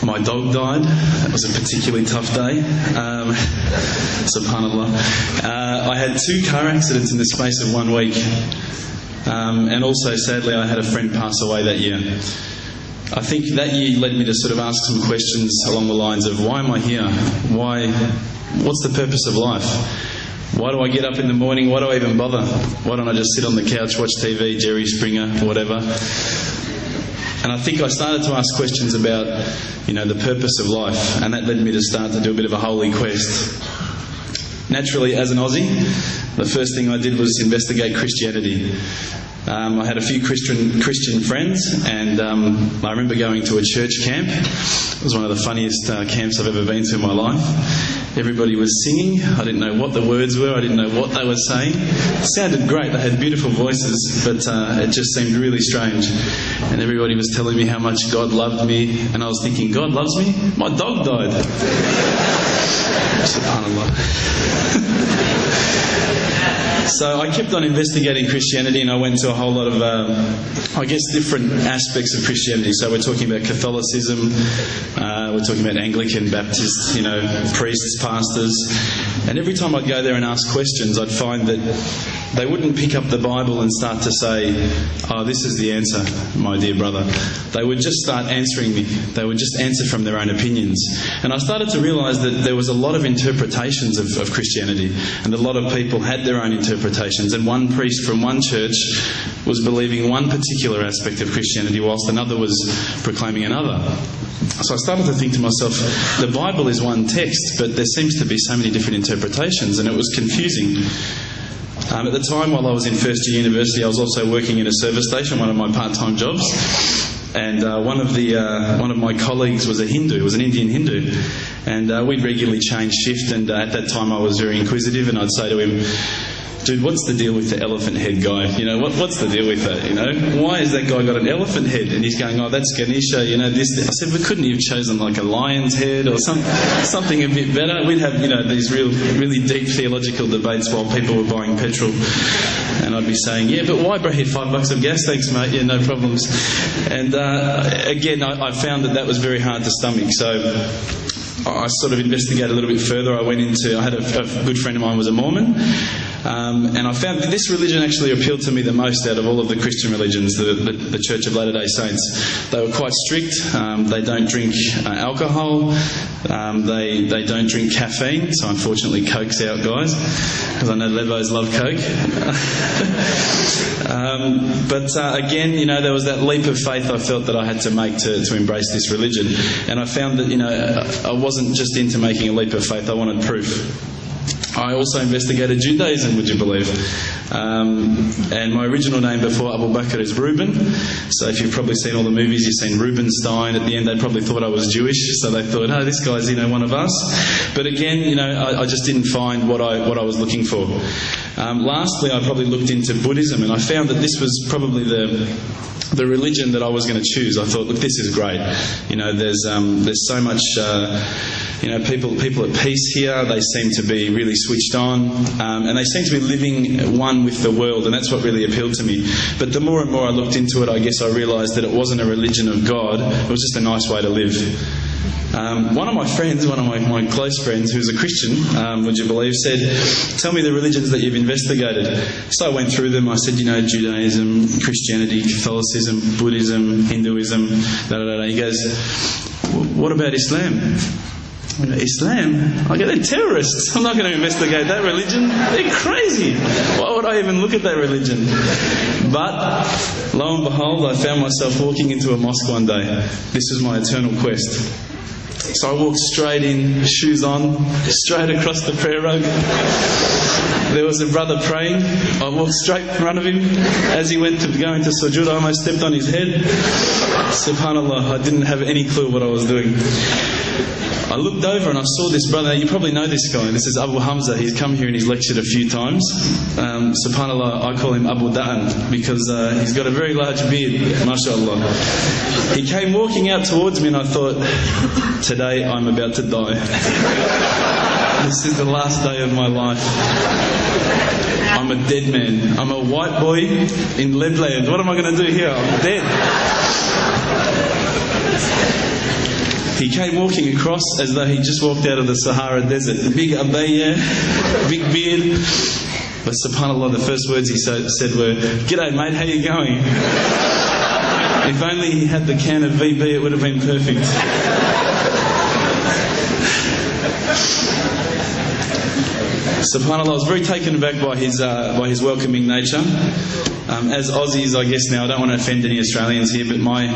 My dog died. That was a particularly tough day. Subhanallah. I had 2 car accidents in the space of 1 week. And also, sadly, I had a friend pass away that year. I think that year led me to sort of ask some questions along the lines of, why am I here? What's the purpose of life? Why do I get up in the morning? Why do I even bother? Why don't I just sit on the couch, watch TV, Jerry Springer, whatever? And I think I started to ask questions about, the purpose of life, and that led me to start to do a bit of a holy quest. Naturally, as an Aussie, the first thing I did was investigate Christianity. I had a few Christian friends, and I remember going to a church camp. It was one of the funniest camps I've ever been to in my life. Everybody was singing. I didn't know what the words were. I didn't know what they were saying. It sounded great. They had beautiful voices, but it just seemed really strange. And everybody was telling me how much God loved me, and I was thinking, God loves me? My dog died. SubhanAllah. So I kept on investigating Christianity, and I went to into a whole lot of, I guess, different aspects of Christianity. So we're talking about Catholicism, we're talking about Anglican, Baptist, priests, pastors. And every time I'd go there and ask questions, I'd find that they wouldn't pick up the Bible and start to say, "Oh, this is the answer, my dear brother." They would just start answering me. They would just answer from their own opinions. And I started to realise that there was a lot of interpretations of Christianity, and a lot of people had their own interpretations. And one priest from one church was believing one particular aspect of Christianity, whilst another was proclaiming another. So I started to think to myself, the Bible is one text, but there seems to be so many different interpretations, and it was confusing. At the time, while I was in first year university, I was also working in a service station, one of my part-time jobs. And one of my colleagues was a Hindu, was an Indian Hindu, and we'd regularly change shift. And at that time, I was very inquisitive, and I'd say to him, "Dude, what's the deal with the elephant head guy? What's the deal with that? Why has that guy got an elephant head?" And he's going, "Oh, that's Ganesha, this." I said, "But couldn't he have chosen like a lion's head or something a bit better?" We'd have, these really deep theological debates while people were buying petrol. And I'd be saying, "Yeah, but why bro, hit $5 of gas? Thanks, mate. Yeah, no problems." And again, I found that was very hard to stomach. So I sort of investigated a little bit further. I had a good friend of mine was a Mormon. And I found that this religion actually appealed to me the most out of all of the Christian religions, the Church of Latter-day Saints. They were quite strict. They don't drink alcohol. They don't drink caffeine. So unfortunately, Coke's out, guys, because I know Levos love Coke. But again, there was that leap of faith I felt that I had to make to embrace this religion. And I found that, I wasn't just into making a leap of faith, I wanted proof. I also investigated Judaism, would you believe? And my original name before Abu Bakr is Reuben. So if you've probably seen all the movies, you've seen Reubenstein. At the end, they probably thought I was Jewish, so they thought, "Oh, this guy's one of us." But again, I just didn't find what I was looking for. Lastly, I probably looked into Buddhism, and I found that this was probably the religion that I was going to choose. I thought, look, this is great. There's so much. People at peace here. They seem to be really switched on, and they seem to be living one with the world, and that's what really appealed to me. But the more and more I looked into it, I guess I realised that it wasn't a religion of God. It was just a nice way to live. One of my friends, one of my close friends, who's a Christian, would you believe, said, "Tell me the religions that you've investigated." So I went through them. I said, Judaism, Christianity, Catholicism, Buddhism, Hinduism, He goes, "What about Islam?" Islam? They're terrorists. I'm not going to investigate that religion. They're crazy. Why would I even look at that religion? But lo and behold, I found myself walking into a mosque one day. This was my eternal quest. So I walked straight in, shoes on, straight across the prayer rug. There was a brother praying. I walked straight in front of him. As he went to go into sujood, I almost stepped on his head. Subhanallah, I didn't have any clue what I was doing. I looked over and I saw this brother. You probably know this guy. This is Abu Hamza. He's come here and he's lectured a few times. Subhanallah, I call him Abu Da'an because he's got a very large beard, mashallah. He came walking out towards me and I thought, today I'm about to die. This is the last day of my life. I'm a dead man. I'm a white boy in Leadland. What am I going to do here? I'm dead. He came walking across as though he just walked out of the Sahara Desert. Big abaya, big beard. But subhanAllah, the first words he said were, "G'day mate, how you going?" If only he had the can of VB, it would have been perfect. SubhanAllah, I was very taken aback by his welcoming nature. As Aussies, I guess now, I don't want to offend any Australians here, but my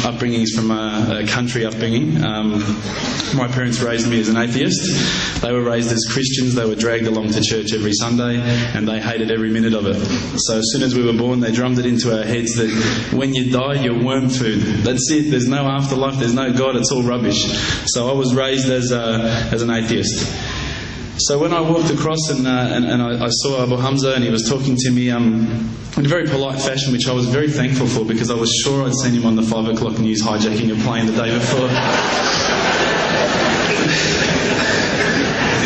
upbringing is from a country upbringing. My parents raised me as an atheist. They were raised as Christians. They were dragged along to church every Sunday, and they hated every minute of it. So as soon as we were born, they drummed it into our heads that when you die, you're worm food. That's it. There's no afterlife. There's no God. It's all rubbish. So I was raised as an atheist. So when I walked across and I saw Abu Hamza and he was talking to me in a very polite fashion, which I was very thankful for because I was sure I'd seen him on the 5 o'clock news hijacking a plane the day before.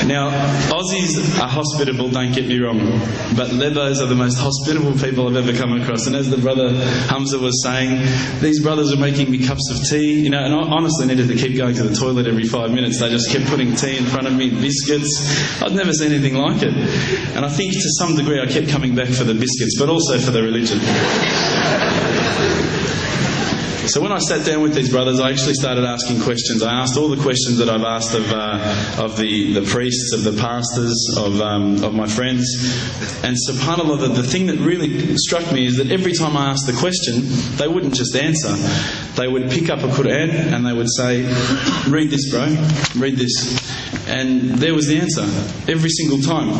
Now, Aussies are hospitable, don't get me wrong, but Lebos are the most hospitable people I've ever come across. And as the brother Hamza was saying, these brothers were making me cups of tea, and I honestly needed to keep going to the toilet every 5 minutes. They just kept putting tea in front of me, biscuits. I'd never seen anything like it. And I think to some degree I kept coming back for the biscuits, but also for the religion. So when I sat down with these brothers, I actually started asking questions. I asked all the questions that I've asked of the priests, of the pastors, of my friends. And subhanAllah, the thing that really struck me is that every time I asked the question, they wouldn't just answer. They would pick up a Quran and they would say, "Read this, bro. Read this." And there was the answer every single time.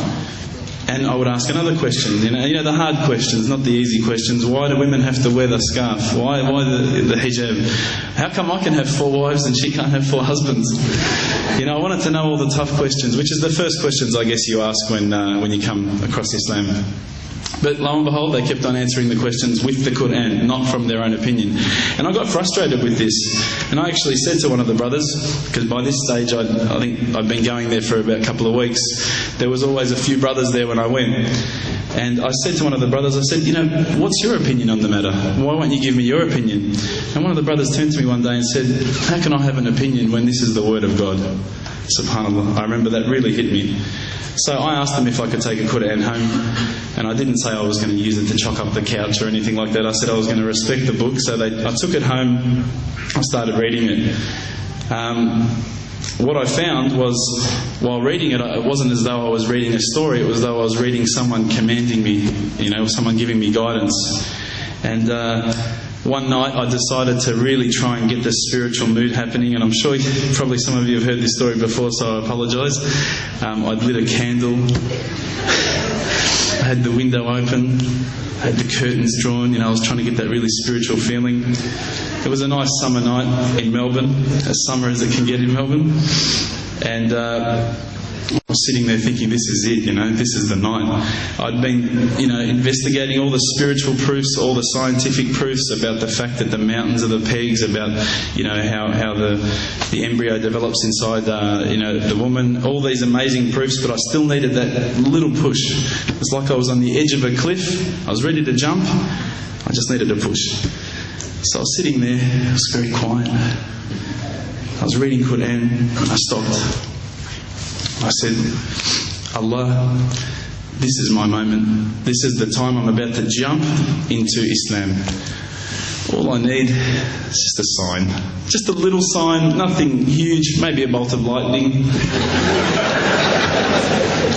And I would ask another question, you know, the hard questions, not the easy questions. Why do women have to wear the scarf? Why the hijab? How come I can have 4 wives and she can't have 4 husbands? You know, I wanted to know all the tough questions, which is the first questions I guess you ask when you come across Islam. But lo and behold, they kept on answering the questions with the Quran, not from their own opinion. And I got frustrated with this. And I actually said to one of the brothers, because by this stage I think I'd been going there for about a couple of weeks, there was always a few brothers there when I went. And I said to one of the brothers, I said, you know, what's your opinion on the matter? Why won't you give me your opinion? And one of the brothers turned to me one day and said, how can I have an opinion when this is the word of God? SubhanAllah. I remember that really hit me. So I asked them if I could take a Quran home, and I didn't say I was going to use it to chalk up the couch or anything like that. I said I was going to respect the book, so I took it home, I started reading it. What I found was, while reading it, it wasn't as though I was reading a story, it was as though I was reading someone commanding me, you know, someone giving me guidance. And one night I decided to really try and get the spiritual mood happening, and I'm sure probably some of you have heard this story before, so I apologise. I'd lit a candle, I had the window open, I had the curtains drawn, you know, I was trying to get that really spiritual feeling. It was a nice summer night in Melbourne, as summer as it can get in Melbourne, and I was sitting there thinking, this is it, you know, this is the night. I'd been, you know, investigating all the spiritual proofs, all the scientific proofs about the fact that the mountains are the pegs, about, you know, how the embryo develops inside, you know, the woman, all these amazing proofs, but I still needed that little push. It was like I was on the edge of a cliff, I was ready to jump, I just needed a push. So I was sitting there, it was very quiet. I was reading Quran, I stopped. I said, Allah, this is my moment. This is the time I'm about to jump into Islam. All I need is just a sign. Just a little sign, nothing huge, maybe a bolt of lightning.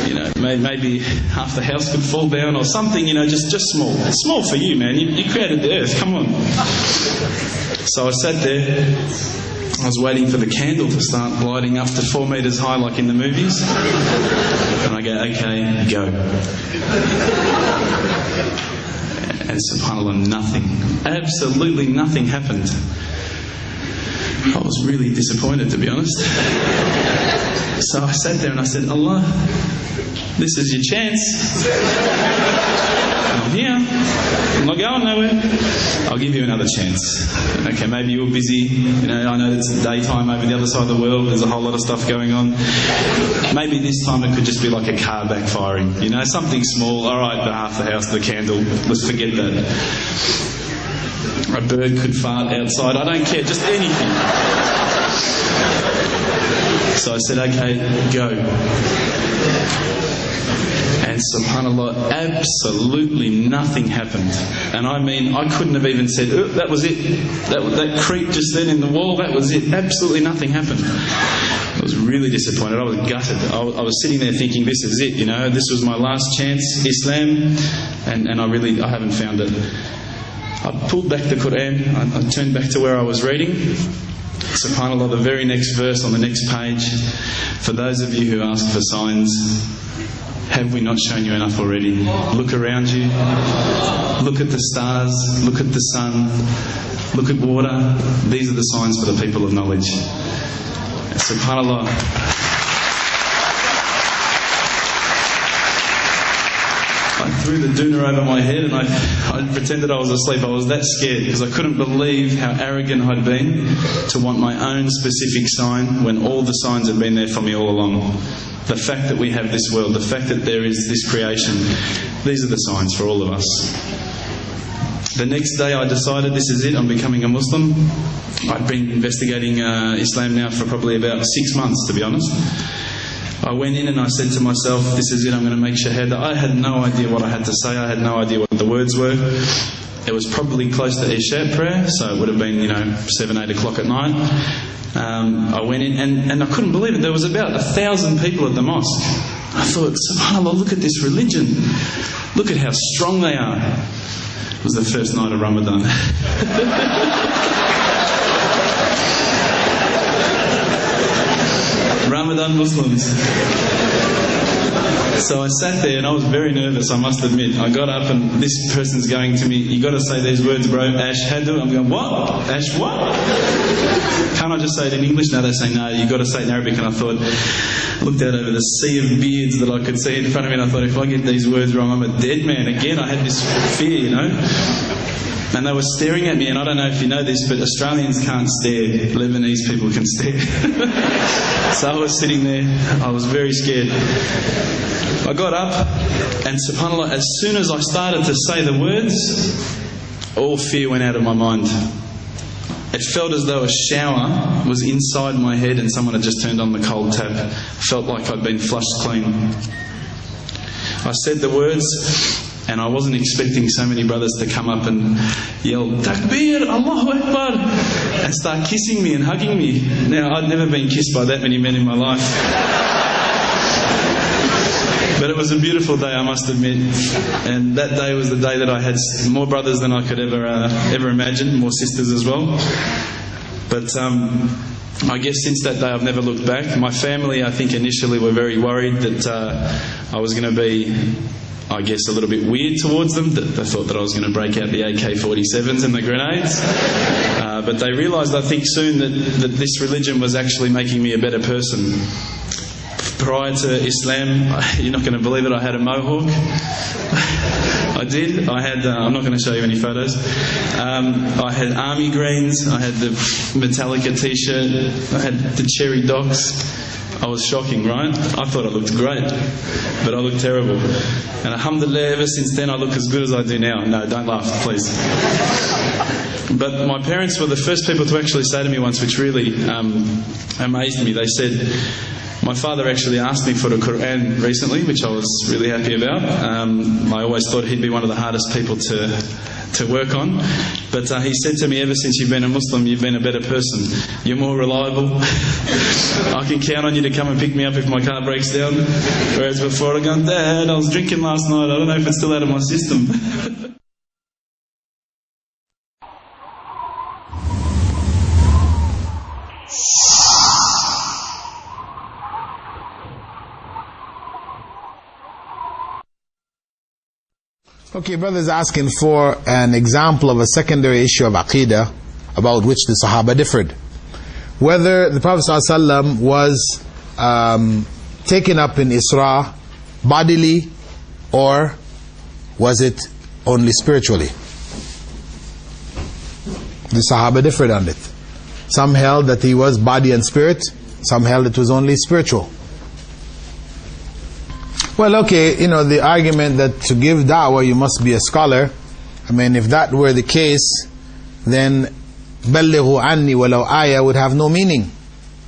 You know, maybe half the house could fall down or something, you know, just small. It's small for you, man. You created the earth, come on. So I sat there. I was waiting for the candle to start lighting up to 4 metres high like in the movies. And I go, okay, go. And subhanAllah, nothing. Absolutely nothing happened. I was really disappointed, to be honest. So I sat there and I said, Allah, this is your chance. I'm here. I'm not going nowhere. I'll give you another chance. Okay, maybe you're busy. You know, I know it's daytime over the other side of the world. There's a whole lot of stuff going on. Maybe this time it could just be like a car backfiring. You know, something small. All right, the half the house, the candle. Let's forget that. A bird could fart outside. I don't care. Just anything. So I said, okay, go. And subhanAllah, absolutely nothing happened. And I mean, I couldn't have even said, oh, that was it. That creak just then in the wall, that was it. Absolutely nothing happened. I was really disappointed. I was gutted. I was sitting there thinking, this is it, you know, this was my last chance, Islam, and I haven't found it. I pulled back the Quran, I turned back to where I was reading. SubhanAllah, the very next verse on the next page, for those of you who ask for signs, have we not shown you enough already? Look around you, look at the stars, look at the sun, look at water. These are the signs for the people of knowledge. SubhanAllah, threw the doona over my head and I pretended I was asleep. I was that scared because I couldn't believe how arrogant I'd been to want my own specific sign when all the signs had been there for me all along. The fact that we have this world, the fact that there is this creation, these are the signs for all of us. The next day I decided this is it, I'm becoming a Muslim. I'd been investigating Islam now for probably about 6 months, to be honest. I went in and I said to myself, this is it, I'm going to make shahada. I had no idea what I had to say, I had no idea what the words were. It was probably close to Isha prayer, so it would have been, 7, 8 o'clock at night. I went in and I couldn't believe it. There was about 1,000 people at the mosque. I thought, subhanAllah, look at this religion. Look at how strong they are. It was the first night of Ramadan. Ramadan Muslims. So I sat there and I was very nervous, I must admit. I got up and this person's going to me, you got to say these words, bro, ashhadu. I'm going, what? Ash what? Can't I just say it in English? No, they say, no, you got to say it in Arabic. And I thought, I looked out over the sea of beards that I could see in front of me and I thought, if I get these words wrong, I'm a dead man. Again, I had this fear, And they were staring at me, and I don't know if you know this, but Australians can't stare. Lebanese people can stare. So I was sitting there, I was very scared. I got up, and subhanAllah, as soon as I started to say the words, all fear went out of my mind. It felt as though a shower was inside my head and someone had just turned on the cold tap. I felt like I'd been flushed clean. I said the words, and I wasn't expecting so many brothers to come up and yell, Takbir, Allahu Akbar, and start kissing me and hugging me. Now, I'd never been kissed by that many men in my life. But it was a beautiful day, I must admit. And that day was the day that I had more brothers than I could ever imagine, more sisters as well. But I guess since that day I've never looked back. My family, I think, initially were very worried that I was going to be, I guess, a little bit weird towards them. They thought that I was going to break out the AK-47s and the grenades. But they realised, I think, soon that this religion was actually making me a better person. Prior to Islam, you're not going to believe it, I had a mohawk. I did. I had, I'm not going to show you any photos. I had army greens, I had the Metallica t-shirt, I had the cherry docks. I was shocking, right? I thought I looked great, but I looked terrible. And alhamdulillah, ever since then I look as good as I do now. No, don't laugh, please. But my parents were the first people to actually say to me once, which really amazed me. They said, my father actually asked me for the Quran recently, which I was really happy about. I always thought he'd be one of the hardest people to work on. But he said to me, ever since you've been a Muslim, you've been a better person. You're more reliable. I can count on you to come and pick me up if my car breaks down. Whereas before I go, Dad, I was drinking last night. I don't know if it's still out of my system. Okay, brother's asking for an example of a secondary issue of Aqidah about which the Sahaba differed. Whether the Prophet ﷺ was taken up in Isra bodily or was it only spiritually. The Sahaba differed on it. Some held that he was body and spirit, some held it was only spiritual. Well, okay, the argument that to give da'wah you must be a scholar, I mean, if that were the case, then بَلِّغُوا عَنِّي وَلَوْ آيَةً would have no meaning.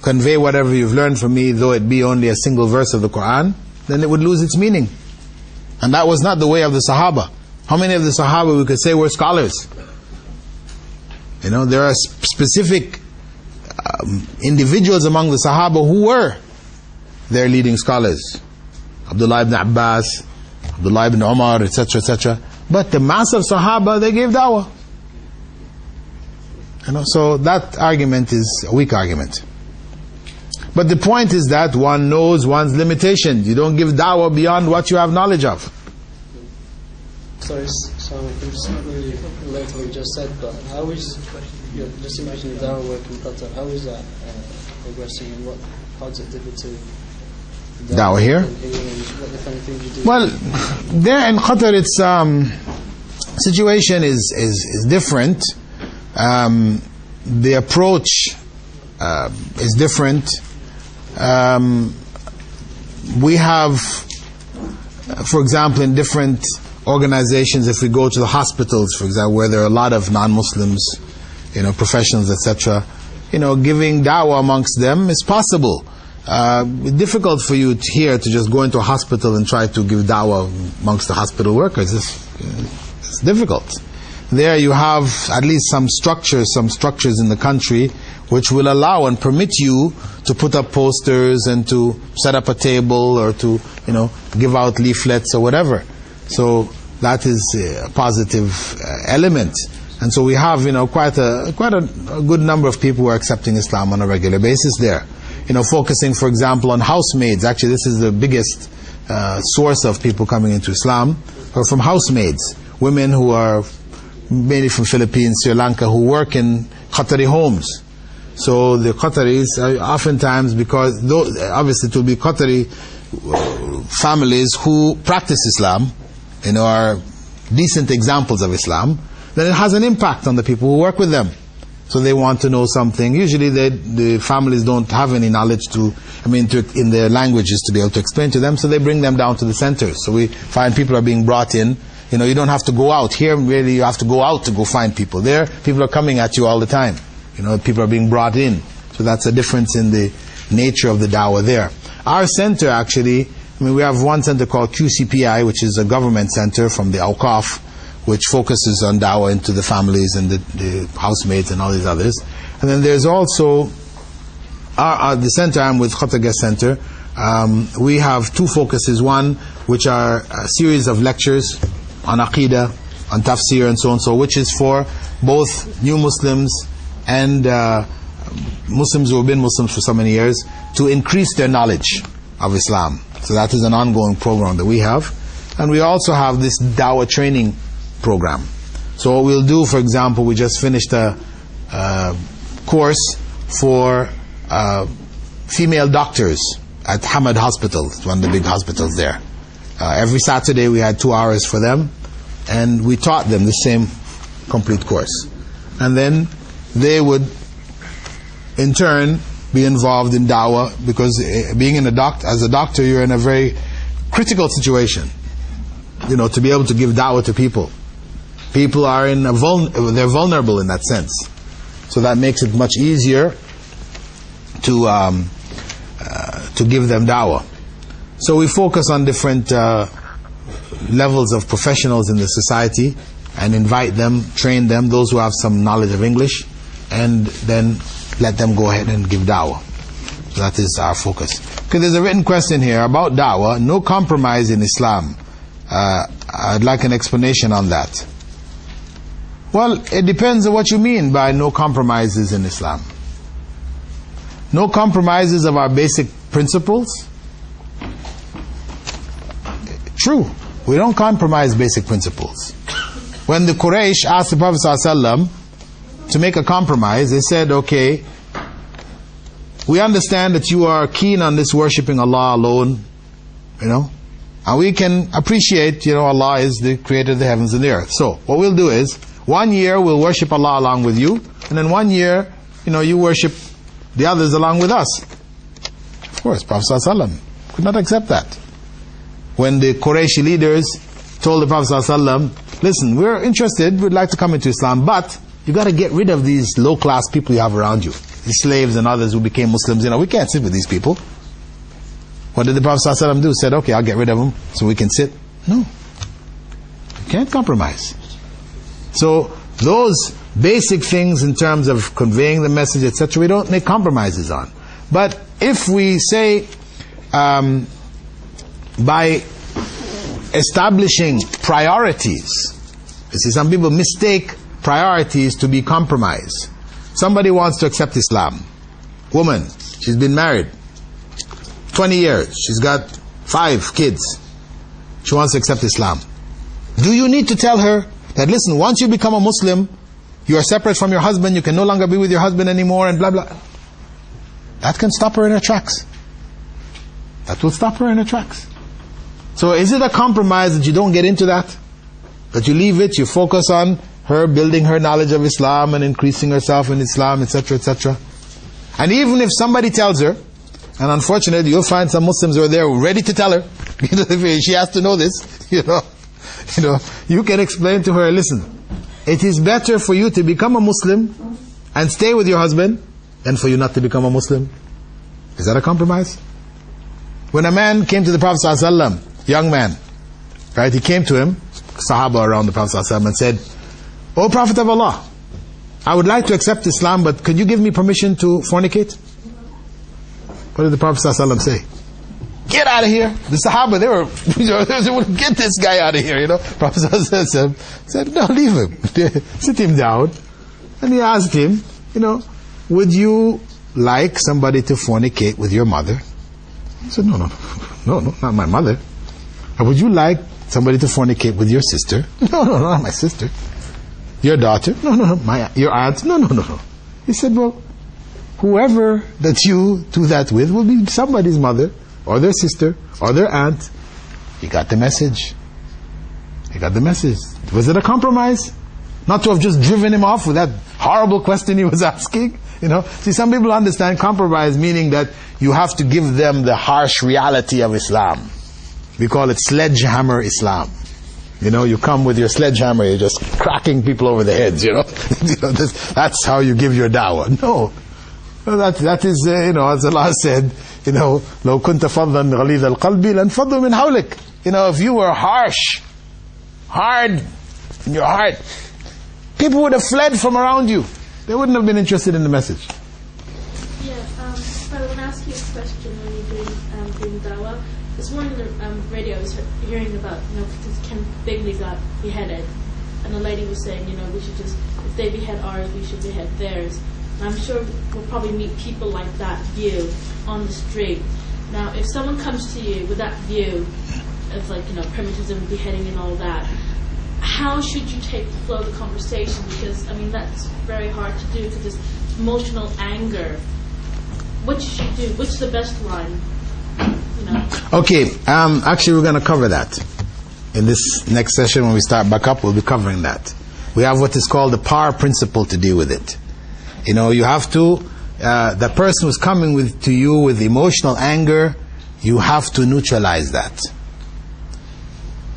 Convey whatever you've learned from me, though it be only a single verse of the Quran, then it would lose its meaning. And that was not the way of the Sahaba. How many of the Sahaba we could say were scholars? There are specific individuals among the Sahaba who were their leading scholars. Abdullah ibn Abbas, Abdullah ibn Umar, etc., etc. But the mass of Sahaba, they gave da'wah. So that argument is a weak argument. But the point is that one knows one's limitations. You don't give da'wah beyond what you have knowledge of. Sorry, it's not really related to what you just said, but how is, just imagine the da'wah work in Qatar, how is that progressing and how does it differ to Dawah here? Well, there in Qatar, its situation is different. The approach is different. We have, for example, in different organizations, if we go to the hospitals, for example, where there are a lot of non-Muslims, professionals, etc., giving dawah amongst them is possible. Difficult for you here to just go into a hospital and try to give dawah amongst the hospital workers. It's difficult. There you have at least some structures in the country which will allow and permit you to put up posters and to set up a table or to give out leaflets or whatever. So that is a positive element. And so we have quite a good number of people who are accepting Islam on a regular basis there. Focusing, for example, on housemaids. Actually, this is the biggest source of people coming into Islam, or from housemaids, women who are mainly from Philippines, Sri Lanka, who work in Qatari homes. So the Qataris are oftentimes, because obviously it will be Qatari families who practice Islam, are decent examples of Islam, then it has an impact on the people who work with them. So they want to know something. Usually the families don't have any knowledge in their languages to be able to explain to them, so they bring them down to the centers. So we find people are being brought in. You don't have to go out. Here, really, you have to go out to go find people. There, people are coming at you all the time. People are being brought in. So that's a difference in the nature of the dawah there. Our center, actually, we have one center called QCPI, which is a government center from the Awqaf, which focuses on dawah into the families and the housemaids and all these others. And then there's also the center I'm with, Qatar Guest Center. We have two focuses. One, which are a series of lectures on Aqidah, on Tafsir and so on, so which is for both new Muslims and Muslims who have been Muslims for so many years, to increase their knowledge of Islam. So that is an ongoing program that we have. And we also have this dawah training program. So what we'll do, for example, we just finished a course for female doctors at Hamad Hospital. It's one of the big hospitals there. Every Saturday we had 2 hours for them, and we taught them the same complete course. And then they would, in turn, be involved in dawah, because being as a doctor, you're in a very critical situation. To be able to give dawah to people. People are they're vulnerable in that sense. So that makes it much easier to give them dawah. So we focus on different levels of professionals in the society and invite them, train them, those who have some knowledge of English, and then let them go ahead and give dawah. So that is our focus. Okay, there's a written question here about dawah, no compromise in Islam. I'd like an explanation on that. Well, it depends on what you mean by no compromises in Islam. No compromises of our basic principles? True, we don't compromise basic principles. When the Quraysh asked the Prophet ﷺ to make a compromise, they said, okay, we understand that you are keen on this worshipping Allah alone, and we can appreciate, Allah is the creator of the heavens and the earth. So, what we'll do is, 1 year we'll worship Allah along with you, and then 1 year, you worship the others along with us. Of course, Prophet ﷺ could not accept that. When the Qurayshi leaders told the Prophet ﷺ, listen, we're interested, we'd like to come into Islam, but you got to get rid of these low-class people you have around you. The slaves and others who became Muslims, we can't sit with these people. What did the Prophet ﷺ do? He said, okay, I'll get rid of them so we can sit. No. You can't compromise. So those basic things in terms of conveying the message, etc., we don't make compromises on. But if we say, by establishing priorities, you see, some people mistake priorities to be compromise. Somebody wants to accept Islam. Woman, she's been married 20 years. She's got 5 kids. She wants to accept Islam. Do you need to tell her that, listen, once you become a Muslim, you are separate from your husband, you can no longer be with your husband anymore, and blah, blah? That can stop her in her tracks. That will stop her in her tracks. So is it a compromise that you don't get into that? That you leave it, you focus on her building her knowledge of Islam and increasing herself in Islam, etc., etc. And even if somebody tells her, and unfortunately you'll find some Muslims who are there ready to tell her, she has to know this, you can explain to her, listen, it is better for you to become a Muslim and stay with your husband than for you not to become a Muslim. Is that a compromise? When a man came to the Prophet ﷺ, young man, right, he came to him, Sahaba around the Prophet ﷺ, and said, "O Prophet of Allah, I would like to accept Islam, but could you give me permission to fornicate?" What did the Prophet ﷺ say? "Get out of here." The Sahaba, they were, get this guy out of here, Prophet ﷺ said, "No, leave him." Sit him down. And he asked him, "Would you like somebody to fornicate with your mother?" He said, no, not my mother. "Would you like somebody to fornicate with your sister?" No, not my sister. "Your daughter?" No, your aunt? No. He said, "Well, whoever that you do that with will be somebody's mother, or their sister, or their aunt." He got the message. Was it a compromise? Not to have just driven him off with that horrible question he was asking? See, some people understand compromise meaning that you have to give them the harsh reality of Islam. We call it sledgehammer Islam. You come with your sledgehammer, you're just cracking people over the heads, that's how you give your da'wah. No. That is, as Allah said, لو كنت فظا غليظ القلب لانفضوا من حولك. If you were hard in your heart, people would have fled from around you. They wouldn't have been interested in the message. Yeah, I want to ask you a question when you're doing Daawa. This morning on the radio I was hearing about, Ken Bigley got beheaded, and the lady was saying, we should just, if they behead ours, we should behead theirs. And I'm sure we'll probably meet people like that view on the street. Now, if someone comes to you with that view of primitivism, beheading and all that, how should you take the flow of the conversation? Because, that's very hard to do because it's emotional anger. What should you do? What's the best line? Okay, actually we're going to cover that. In this next session when we start back up, we'll be covering that. We have what is called the power principle to deal with it. You have to, the person who's coming to you with emotional anger, you have to neutralize that.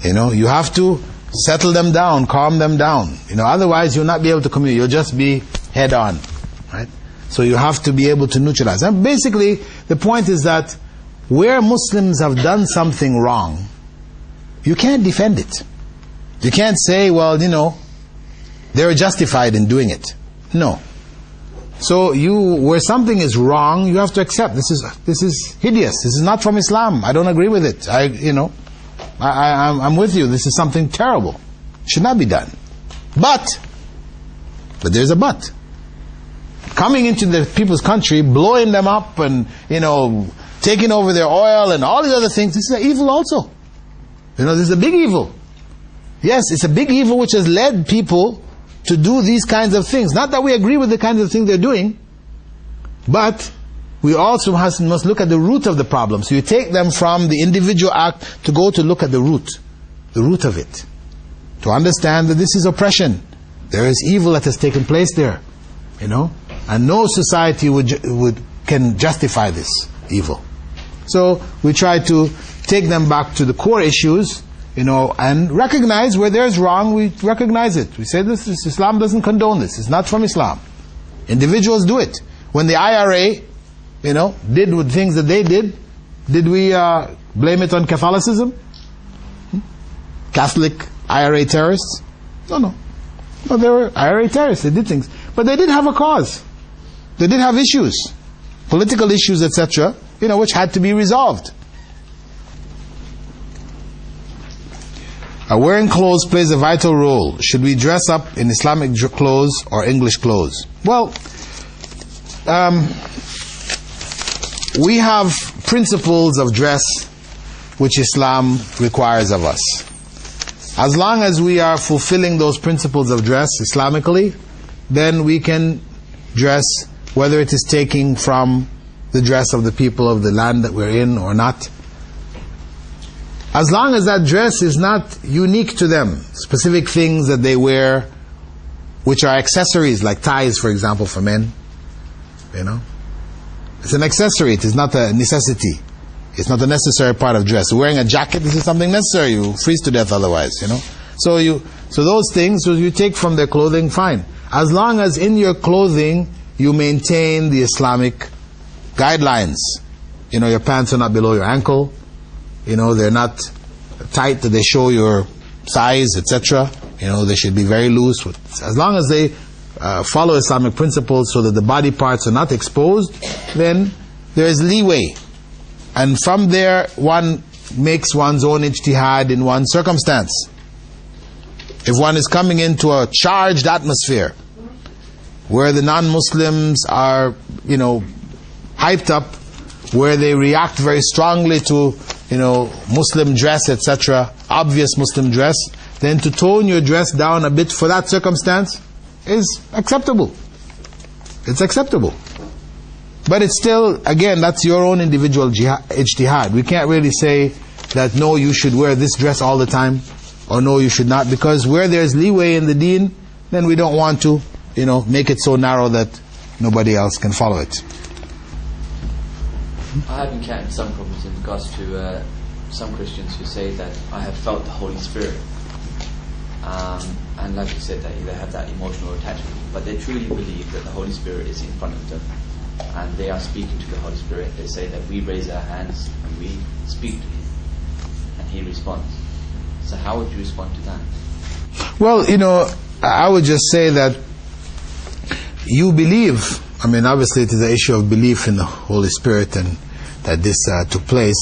You have to settle them down, calm them down. Otherwise you'll not be able to communicate. You'll just be head on, right? So you have to be able to neutralize. And basically, the point is that where Muslims have done something wrong, you can't defend it. You can't say, well, they're justified in doing it. No. So where something is wrong, you have to accept. This is hideous. This is not from Islam. I don't agree with it. I'm with you. This is something terrible. It should not be done. But there's a but. Coming into the people's country, blowing them up and, taking over their oil and all these other things, this is an evil also. This is a big evil. Yes, it's a big evil which has led people to do these kinds of things. Not that we agree with the kinds of things they're doing, but we also must look at the root of the problem. So you take them from the individual act to go to look at the root of it. To understand that this is oppression. There is evil that has taken place there. And no society can justify this evil. So we try to take them back to the core issues, and recognize where there's wrong. We recognize it. We say Islam doesn't condone this. It's not from Islam. Individuals do it. When the IRA, did with things that they did we blame it on Catholicism? Catholic IRA terrorists? No, they were IRA terrorists. They did things. But they did have a cause. They did have issues. Political issues, etc., which had to be resolved. Wearing clothes plays a vital role. Should we dress up in Islamic clothes or English clothes? Well, we have principles of dress which Islam requires of us. As long as we are fulfilling those principles of dress Islamically, then we can dress, whether it is taking from the dress of the people of the land that we're in or not. As long as that dress is not unique to them, specific things that they wear, which are accessories, like ties, for example, for men. It's an accessory, it is not a necessity. It's not a necessary part of dress. Wearing a jacket, this is something necessary. You freeze to death otherwise, So those things you take from their clothing, fine. As long as in your clothing you maintain the Islamic guidelines. Your pants are not below your ankle. They're not tight that they show your size, etc. They should be very loose. As long as they follow Islamic principles so that the body parts are not exposed, then there is leeway. And from there, one makes one's own ijtihad in one circumstance. If one is coming into a charged atmosphere where the non-Muslims are, hyped up, where they react very strongly to, Muslim dress, etc., obvious Muslim dress, then to tone your dress down a bit for that circumstance is acceptable. It's acceptable. But it's still, again, that's your own individual ijtihad. We can't really say that, no, you should wear this dress all the time, or no, you should not, because where there's leeway in the deen, then we don't want to, make it so narrow that nobody else can follow it. I have encountered some problems in regards to some Christians who say that I have felt the Holy Spirit. And like you said, that they have that emotional attachment, but they truly believe that the Holy Spirit is in front of them and they are speaking to the Holy Spirit. They say that we raise our hands and we speak to Him and He responds. So how would you respond to that? Well, I would just say that you believe, obviously it is an issue of belief in the Holy Spirit and that this took place,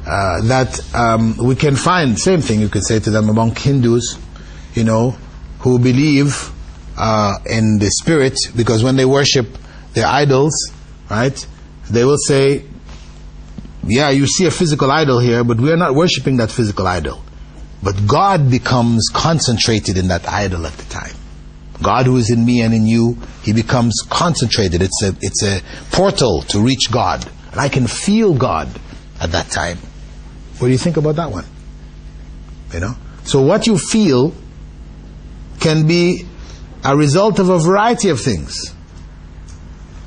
that we can find, same thing you could say to them among Hindus, who believe in the Spirit, because when they worship their idols, right, they will say, yeah, you see a physical idol here, but we are not worshiping that physical idol. But God becomes concentrated in that idol at the time. God who is in me and in you, He becomes concentrated. It's a portal to reach God. And I can feel God at that time. What do you think about that one? So what you feel can be a result of a variety of things.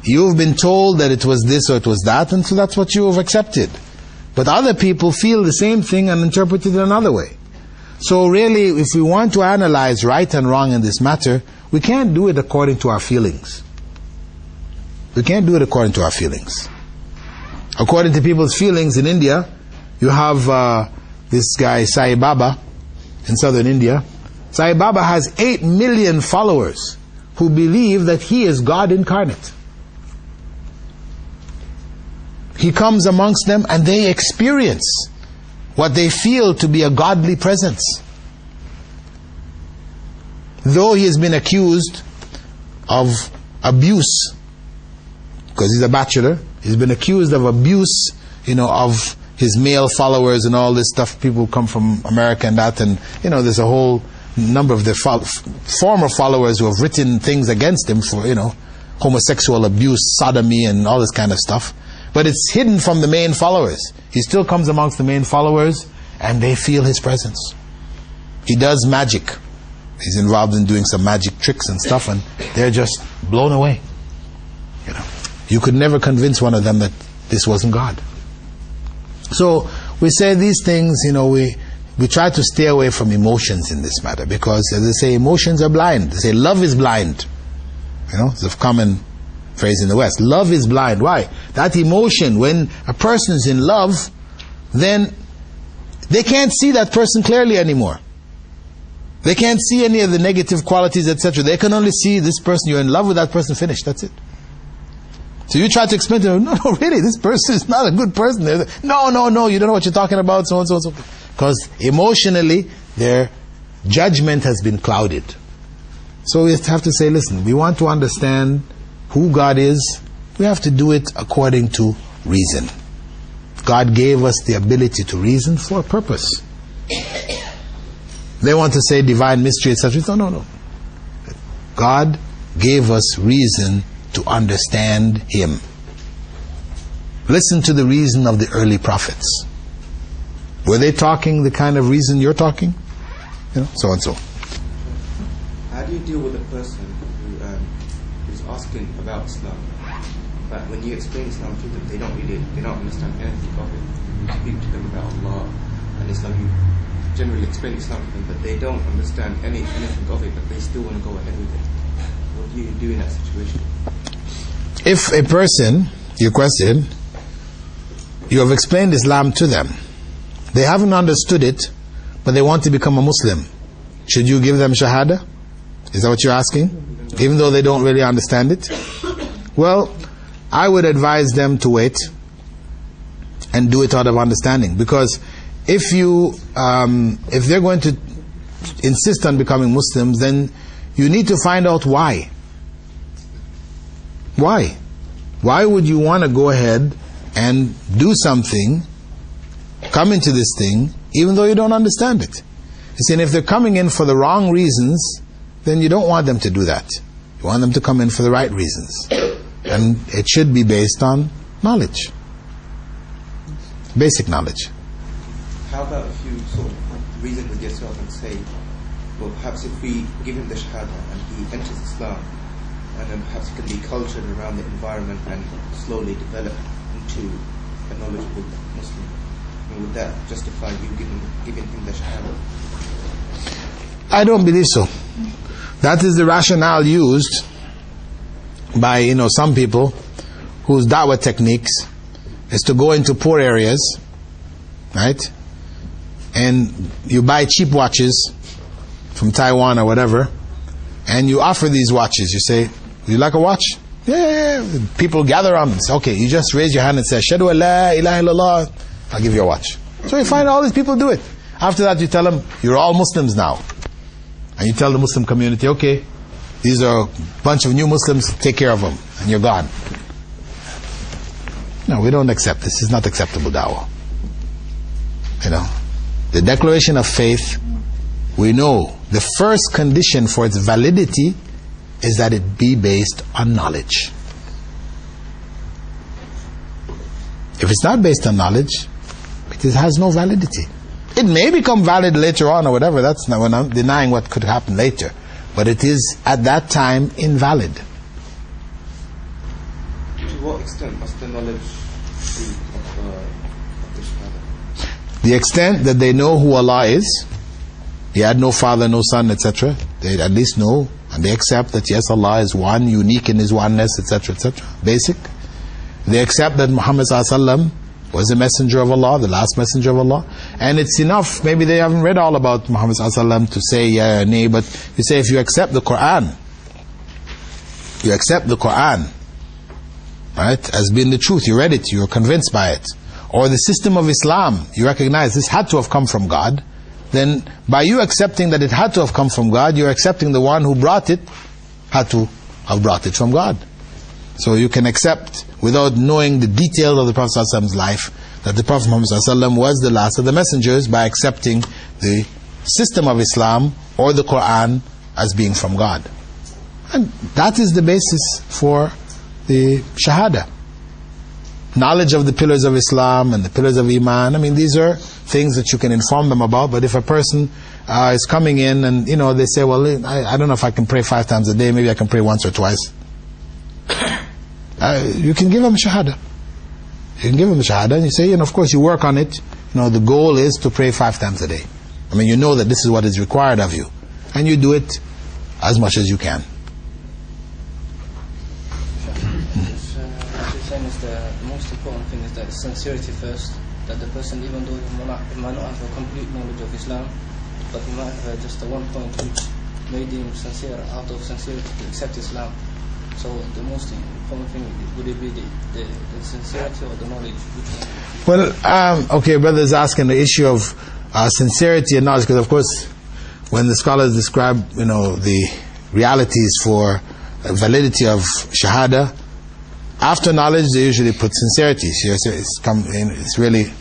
You've been told that it was this or it was that, and so that's what you have accepted. But other people feel the same thing and interpret it another way. So really, if we want to analyze right and wrong in this matter, we can't do it according to our feelings. We can't do it according to our feelings. According to people's feelings in India, you have this guy Sai Baba in southern India. Sai Baba has 8 million followers who believe that he is God incarnate. He comes amongst them and they experience what they feel to be a godly presence. Though he has been accused of abuse, because he's a bachelor, he's been accused of abuse, of his male followers and all this stuff. People come from America and that, and there's a whole number of their former followers who have written things against him for, homosexual abuse, sodomy, and all this kind of stuff. But it's hidden from the main followers. He still comes amongst the main followers, and they feel his presence. He does magic. He's involved in doing some magic tricks and stuff, and they're just blown away. You could never convince one of them that this wasn't God. So we say these things, we try to stay away from emotions in this matter, because as they say, emotions are blind. They say love is blind. It's a common phrase in the West. Love is blind. Why? That emotion, when a person is in love, then they can't see that person clearly anymore. They can't see any of the negative qualities, etc. They can only see this person. You're in love with that person, finished. That's it. So you try to explain to them, no, really, this person is not a good person. No, you don't know what you're talking about, so on, so on, so on. Because emotionally, their judgment has been clouded. So we have to say, listen, we want to understand who God is. We have to do it according to reason. God gave us the ability to reason for a purpose. They want to say divine mystery, etc. No. God gave us reason to understand Him. Listen to the reason of the early prophets. Were they talking the kind of reason you're talking? So and so. How do you deal with a person who's asking about Islam, but when you explain Islam to them, they don't understand anything of it? You speak to them about Allah and Islam, you generally explain Islam to them, but they don't understand anything of it, but they still want to go ahead with it. What do you do in that situation? If a person, your question, you have explained Islam to them, they haven't understood it, but they want to become a Muslim, should you give them Shahada? Is that what you're asking? Even though they don't really understand it? Well, I would advise them to wait and do it out of understanding, because if they're going to insist on becoming Muslims, then you need to find out why. Why? Why would you want to go ahead and do something, come into this thing, even though you don't understand it? You see, and if they're coming in for the wrong reasons, then you don't want them to do that. You want them to come in for the right reasons. And it should be based on knowledge. Basic knowledge. How about if you sort of reason with yourself and say, well, perhaps if we give him the Shahada and he enters Islam, and then perhaps he can be cultured around the environment and slowly develop into a knowledgeable Muslim. I mean, would that justify you giving him the Shahada? I don't believe so. That is the rationale used by some people whose Daawa techniques is to go into poor areas, right? And you buy cheap watches from Taiwan or whatever, and you offer these watches. You say, "Would you like a watch?" Yeah. People gather around and say, "Okay, you just raise your hand and say, Ashhadu an la ilaha illallah, I'll give you a watch." So you find all these people do it. After that, you tell them, "You're all Muslims now." And you tell the Muslim community, "Okay, these are a bunch of new Muslims, take care of them," and you're gone. No, we don't accept. This is not acceptable da'wah. The declaration of faith, we know the first condition for its validity is that it be based on knowledge. If it's not based on knowledge, it has no validity. It may become valid later on or whatever. That's not when I'm denying what could happen later, but it is at that time invalid. To what extent must the knowledge be of the Shahada? The extent that they know who Allah is, He had no father, no son, etc. They at least know and they accept that yes, Allah is one, unique in His oneness, etc., etc. Basic. They accept that Muhammad ﷺ was the messenger of Allah, the last messenger of Allah, and it's enough. Maybe they haven't read all about Muhammad ﷺ to say yeah or nay, but you say if you accept the Quran, right, as being the truth, you read it, you're convinced by it, or the system of Islam, you recognize this had to have come from God, then by you accepting that it had to have come from God, you're accepting the one who brought it had to have brought it from God. So you can accept, without knowing the details of the Prophet ﷺ's life, that the Prophet Muhammad ﷺ was the last of the messengers by accepting the system of Islam or the Quran as being from God. And that is the basis for the Shahada. Knowledge of the pillars of Islam and the pillars of Iman, these are things that you can inform them about. But if a person is coming in and they say, well, I don't know if I can pray 5 times a day, maybe I can pray once or twice, you can give them Shahada. You can give them Shahada and you say, of course you work on it. The goal is to pray 5 times a day. You know that this is what is required of you, and you do it as much as you can. The most important thing is that sincerity first, that the person, even though he might not have a complete knowledge of Islam, but he might have just a one point which made him sincere, out of sincerity to accept Islam. So the most important thing, would it be the sincerity or the knowledge? Well, okay, brother is asking the issue of sincerity and knowledge, because of course when the scholars describe the realities for validity of Shahada, after knowledge they usually put sincerity. So it's really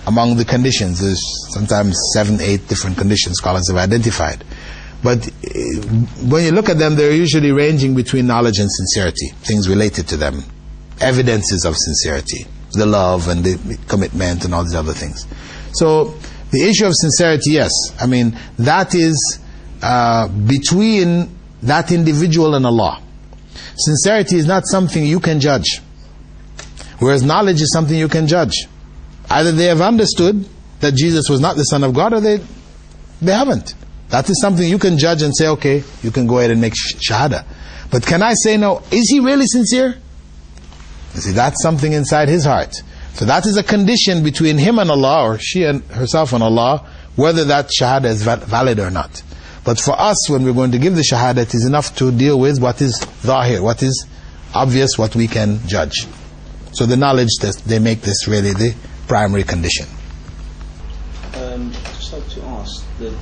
among the conditions. There's sometimes 7, 8 different conditions scholars have identified. But when you look at them, they're usually ranging between knowledge and sincerity, things related to them, evidences of sincerity, the love and the commitment and all these other things. So The issue of sincerity, yes. I mean, that is between that individual and Allah. Sincerity is not something you can judge, whereas knowledge is something you can judge. Either they have understood that Jesus was not the Son of God, or they haven't. That is something you can judge and say, okay, you can go ahead and make shahada. But can I say, no, is he really sincere? You see, that's something inside his heart. So that is a condition between him and Allah, or she and herself and Allah, whether that shahada is valid or not. But for us, when we're going to give the shahada, it is enough to deal with what is zahir, what is obvious, what we can judge. So the knowledge, that they make this really the primary condition. Just like to ask, the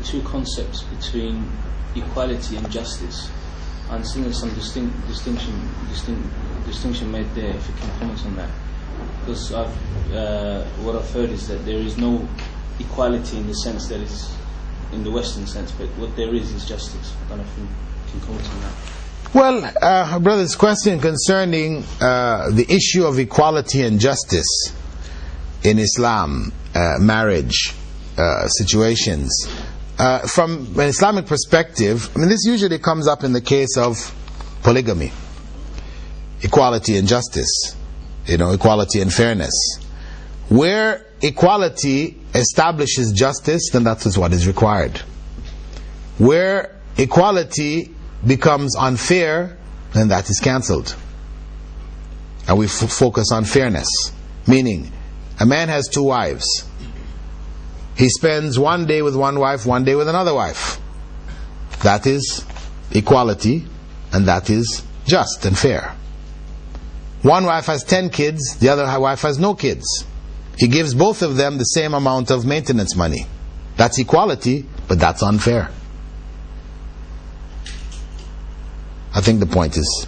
two concepts between equality and justice, and seeing there's some distinction made there, if you can comment on that. Because what I've heard is that there is no equality in the sense that is in the Western sense, but what there is justice. I don't know if you can comment on that. Well, brother's question concerning the issue of equality and justice in Islam, marriage situations. From an Islamic perspective, I mean, this usually comes up in the case of polygamy, equality and justice, equality and fairness. Where equality establishes justice, then that is what is required. Where equality becomes unfair, then that is cancelled. And we focus on fairness. Meaning, a man has two wives. He spends one day with one wife, one day with another wife. That is equality, and that is just and fair. One wife has 10 kids, the other wife has no kids. He gives both of them the same amount of maintenance money. That's equality, but that's unfair. I think the point is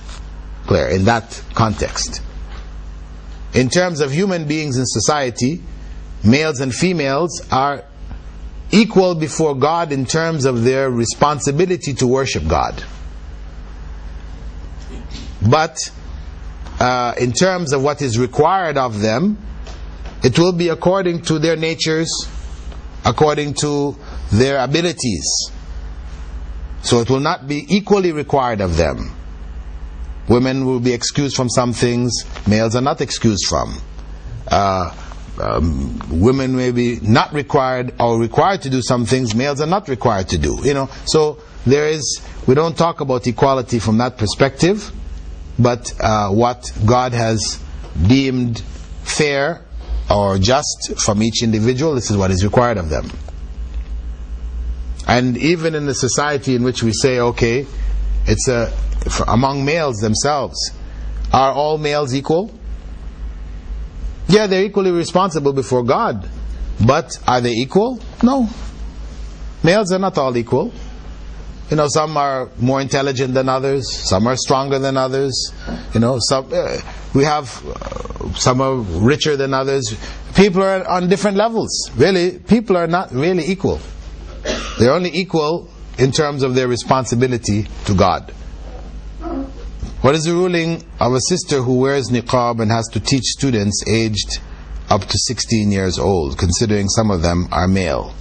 clear in that context. In terms of human beings in society, males and females are equal before God in terms of their responsibility to worship God. But in terms of what is required of them, it will be according to their natures, according to their abilities. So it will not be equally required of them. Women will be excused from some things, males are not excused from. Women may be not required or required to do some things, males are not required to do. So we don't talk about equality from that perspective, but what God has deemed fair or just from each individual, this is what is required of them. And even in the society in which we say, okay, it's among males themselves, are all males equal? Yeah, they're equally responsible before God, but are they equal? No. Males are not all equal. Some are more intelligent than others, some are stronger than others, some are richer than others. People are on different levels. Really, people are not really equal. They're only equal in terms of their responsibility to God. What is the ruling of a sister who wears niqab and has to teach students aged up to 16 years old, considering some of them are male?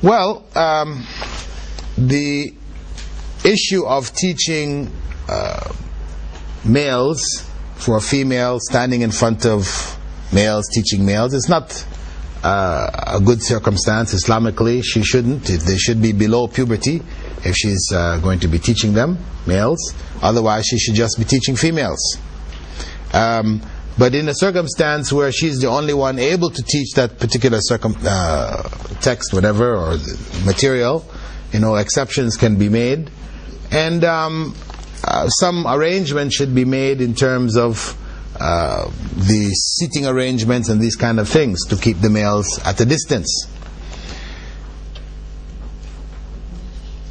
Well, the issue of teaching males for a female standing in front of males, teaching males, is not a good circumstance Islamically. She shouldn't. They should be below puberty if she's going to be teaching them, males. Otherwise she should just be teaching females. But in a circumstance where she's the only one able to teach that particular text, whatever, or material, exceptions can be made. And some arrangement should be made in terms of the seating arrangements and these kind of things to keep the males at a distance.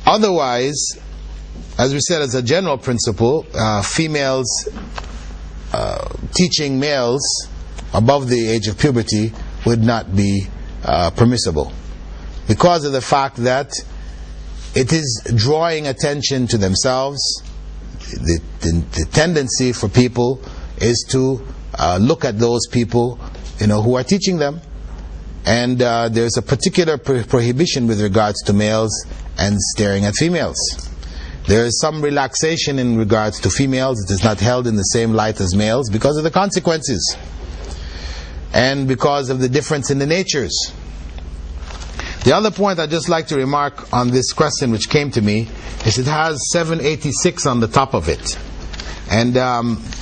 Otherwise, as we said, as a general principle, females teaching males above the age of puberty would not be permissible, because of the fact that it is drawing attention to themselves. The tendency for people is to look at those people who are teaching them. And there's a particular prohibition with regards to males and staring at females. There is some relaxation in regards to females. It is not held in the same light as males because of the consequences and because of the difference in the natures. The other point I'd just like to remark on this question which came to me is it has 786 on the top of it. And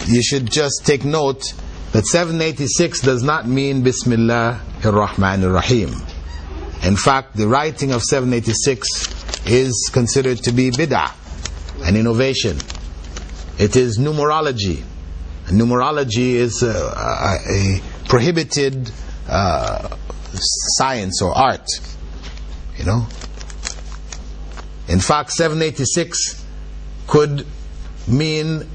you should just take note that 786 does not mean Bismillah ar-Rahman ar-Rahim. In fact, the writing of 786 is considered to be bid'ah, an innovation. It is numerology. And numerology is a prohibited science or art. You know? In fact, 786 could mean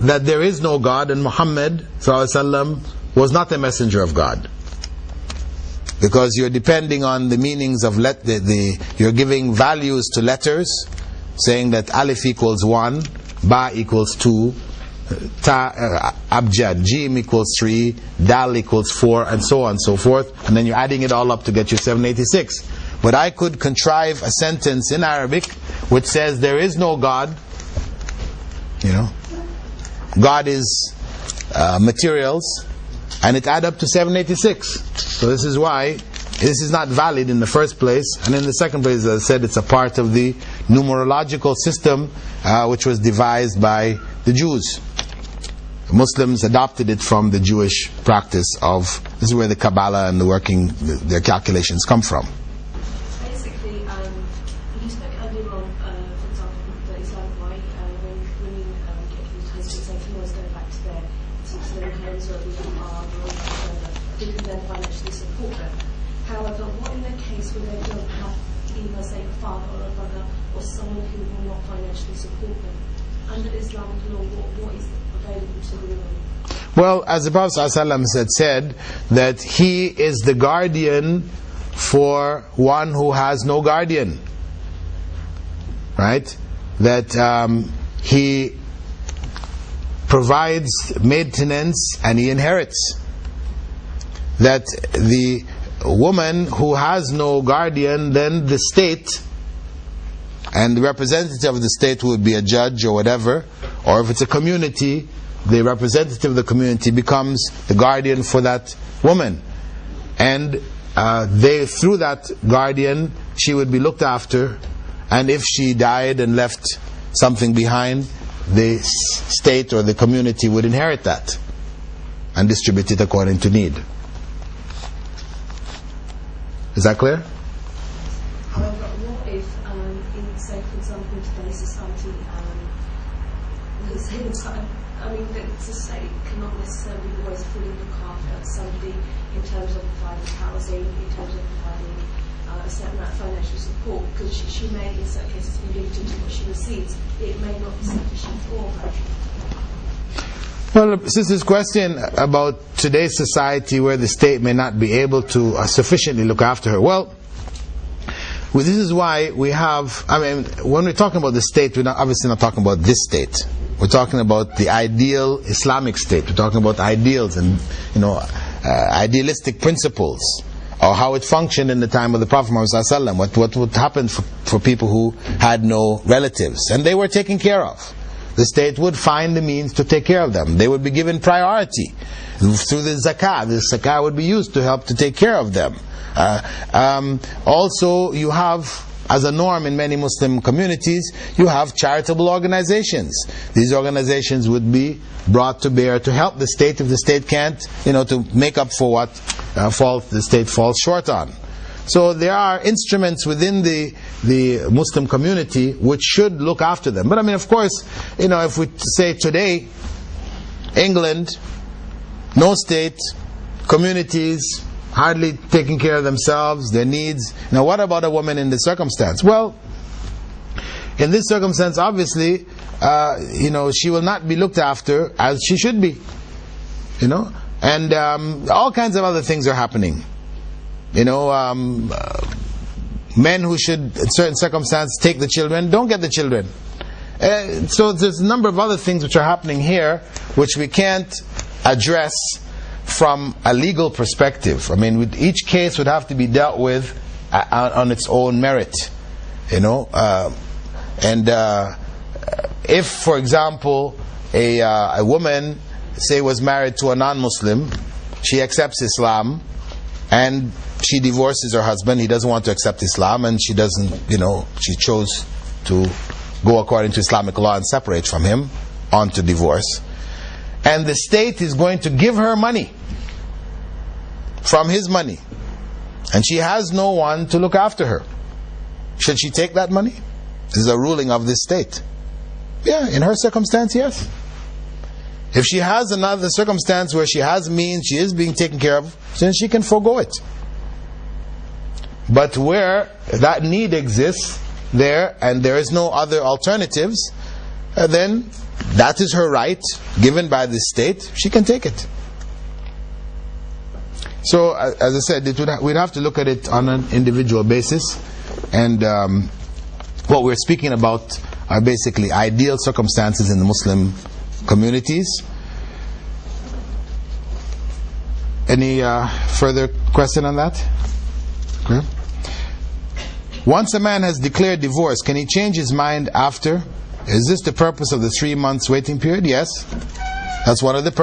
that there is no God and Muhammad ﷺ was not a messenger of God. Because you're depending on the meanings of you're giving values to letters, saying that alif equals 1, ba equals 2, ta abjad, jim equals 3, dal equals 4, and so on and so forth, and then you're adding it all up to get you 786. But I could contrive a sentence in Arabic which says there is no God. You know, God is materials, and it add up to 786. So this is why this is not valid in the first place, and in the second place, as I said, it's a part of the numerological system which was devised by the Jews. The Muslims adopted it from the Jewish practice of, this is where the Kabbalah and their calculations come from. Basically, you spoke earlier on, for example, the Islamic way, when you get these husbands and females go back to their homes where we are, who can then financially support them. However, what in the case where they don't have either, say, a father or a brother or someone who will not financially support them? Under Islamic law, what is available to the women? Well, as the Prophet ﷺ said that he is the guardian for one who has no guardian. Right? That he provides maintenance and he inherits. That the woman who has no guardian, then the state, and the representative of the state would be a judge or whatever, or if it's a community, the representative of the community becomes the guardian for that woman. And through that guardian, she would be looked after, and if she died and left something behind, the state or the community would inherit that and distribute it according to need. Is that clear? However, what if, in, say, for example, in today's society, the state cannot necessarily always fully look after somebody in terms of providing housing, in terms of providing a certain amount of financial support, because she may, in certain cases, be limited to what she receives. It may not be sufficient for her. Well, sister's question about today's society where the state may not be able to sufficiently look after her. Well, this is why we have, when we're talking about the state, we're obviously not talking about this state. We're talking about the ideal Islamic state. We're talking about ideals and, idealistic principles, or how it functioned in the time of the Prophet Muhammad ﷺ. What would happen for people who had no relatives, and they were taken care of. The state would find the means to take care of them. They would be given priority through the zakah. The zakah would be used to help to take care of them. Also, you have, as a norm in many Muslim communities, you have charitable organizations. These organizations would be brought to bear to help the state if the state can't, to make up for what fault the state falls short on. So there are instruments within the Muslim community which should look after them. But of course, if we say today, England, no state, communities hardly taking care of themselves, their needs. Now what about a woman in this circumstance? Well, in this circumstance, obviously, she will not be looked after as she should be. And all kinds of other things are happening. Men who should, in certain circumstances, take the children, don't get the children. So there's a number of other things which are happening here, which we can't address from a legal perspective. I mean, with each case would have to be dealt with on its own merit, you know. If, for example, a woman, say, was married to a non-Muslim, she accepts Islam, and she divorces her husband. He doesn't want to accept Islam, and she doesn't, you know, she chose to go according to Islamic law and separate from him, on to divorce. And the state is going to give her money from his money, and she has no one to look after her. Should she take that money? This is a ruling of this state. Yeah, in her circumstance, yes. If she has another circumstance where she has means, she is being taken care of, then she can forego it. But where that need exists there, and there is no other alternatives, then that is her right, given by the state. She can take it. So, as I said, we'd have to look at it on an individual basis. And what we're speaking about are basically ideal circumstances in the Muslim communities. Any further question on that? Okay. Once a man has declared divorce, can he change his mind after? Is this the purpose of the 3 months waiting period? Yes. That's one of the purposes.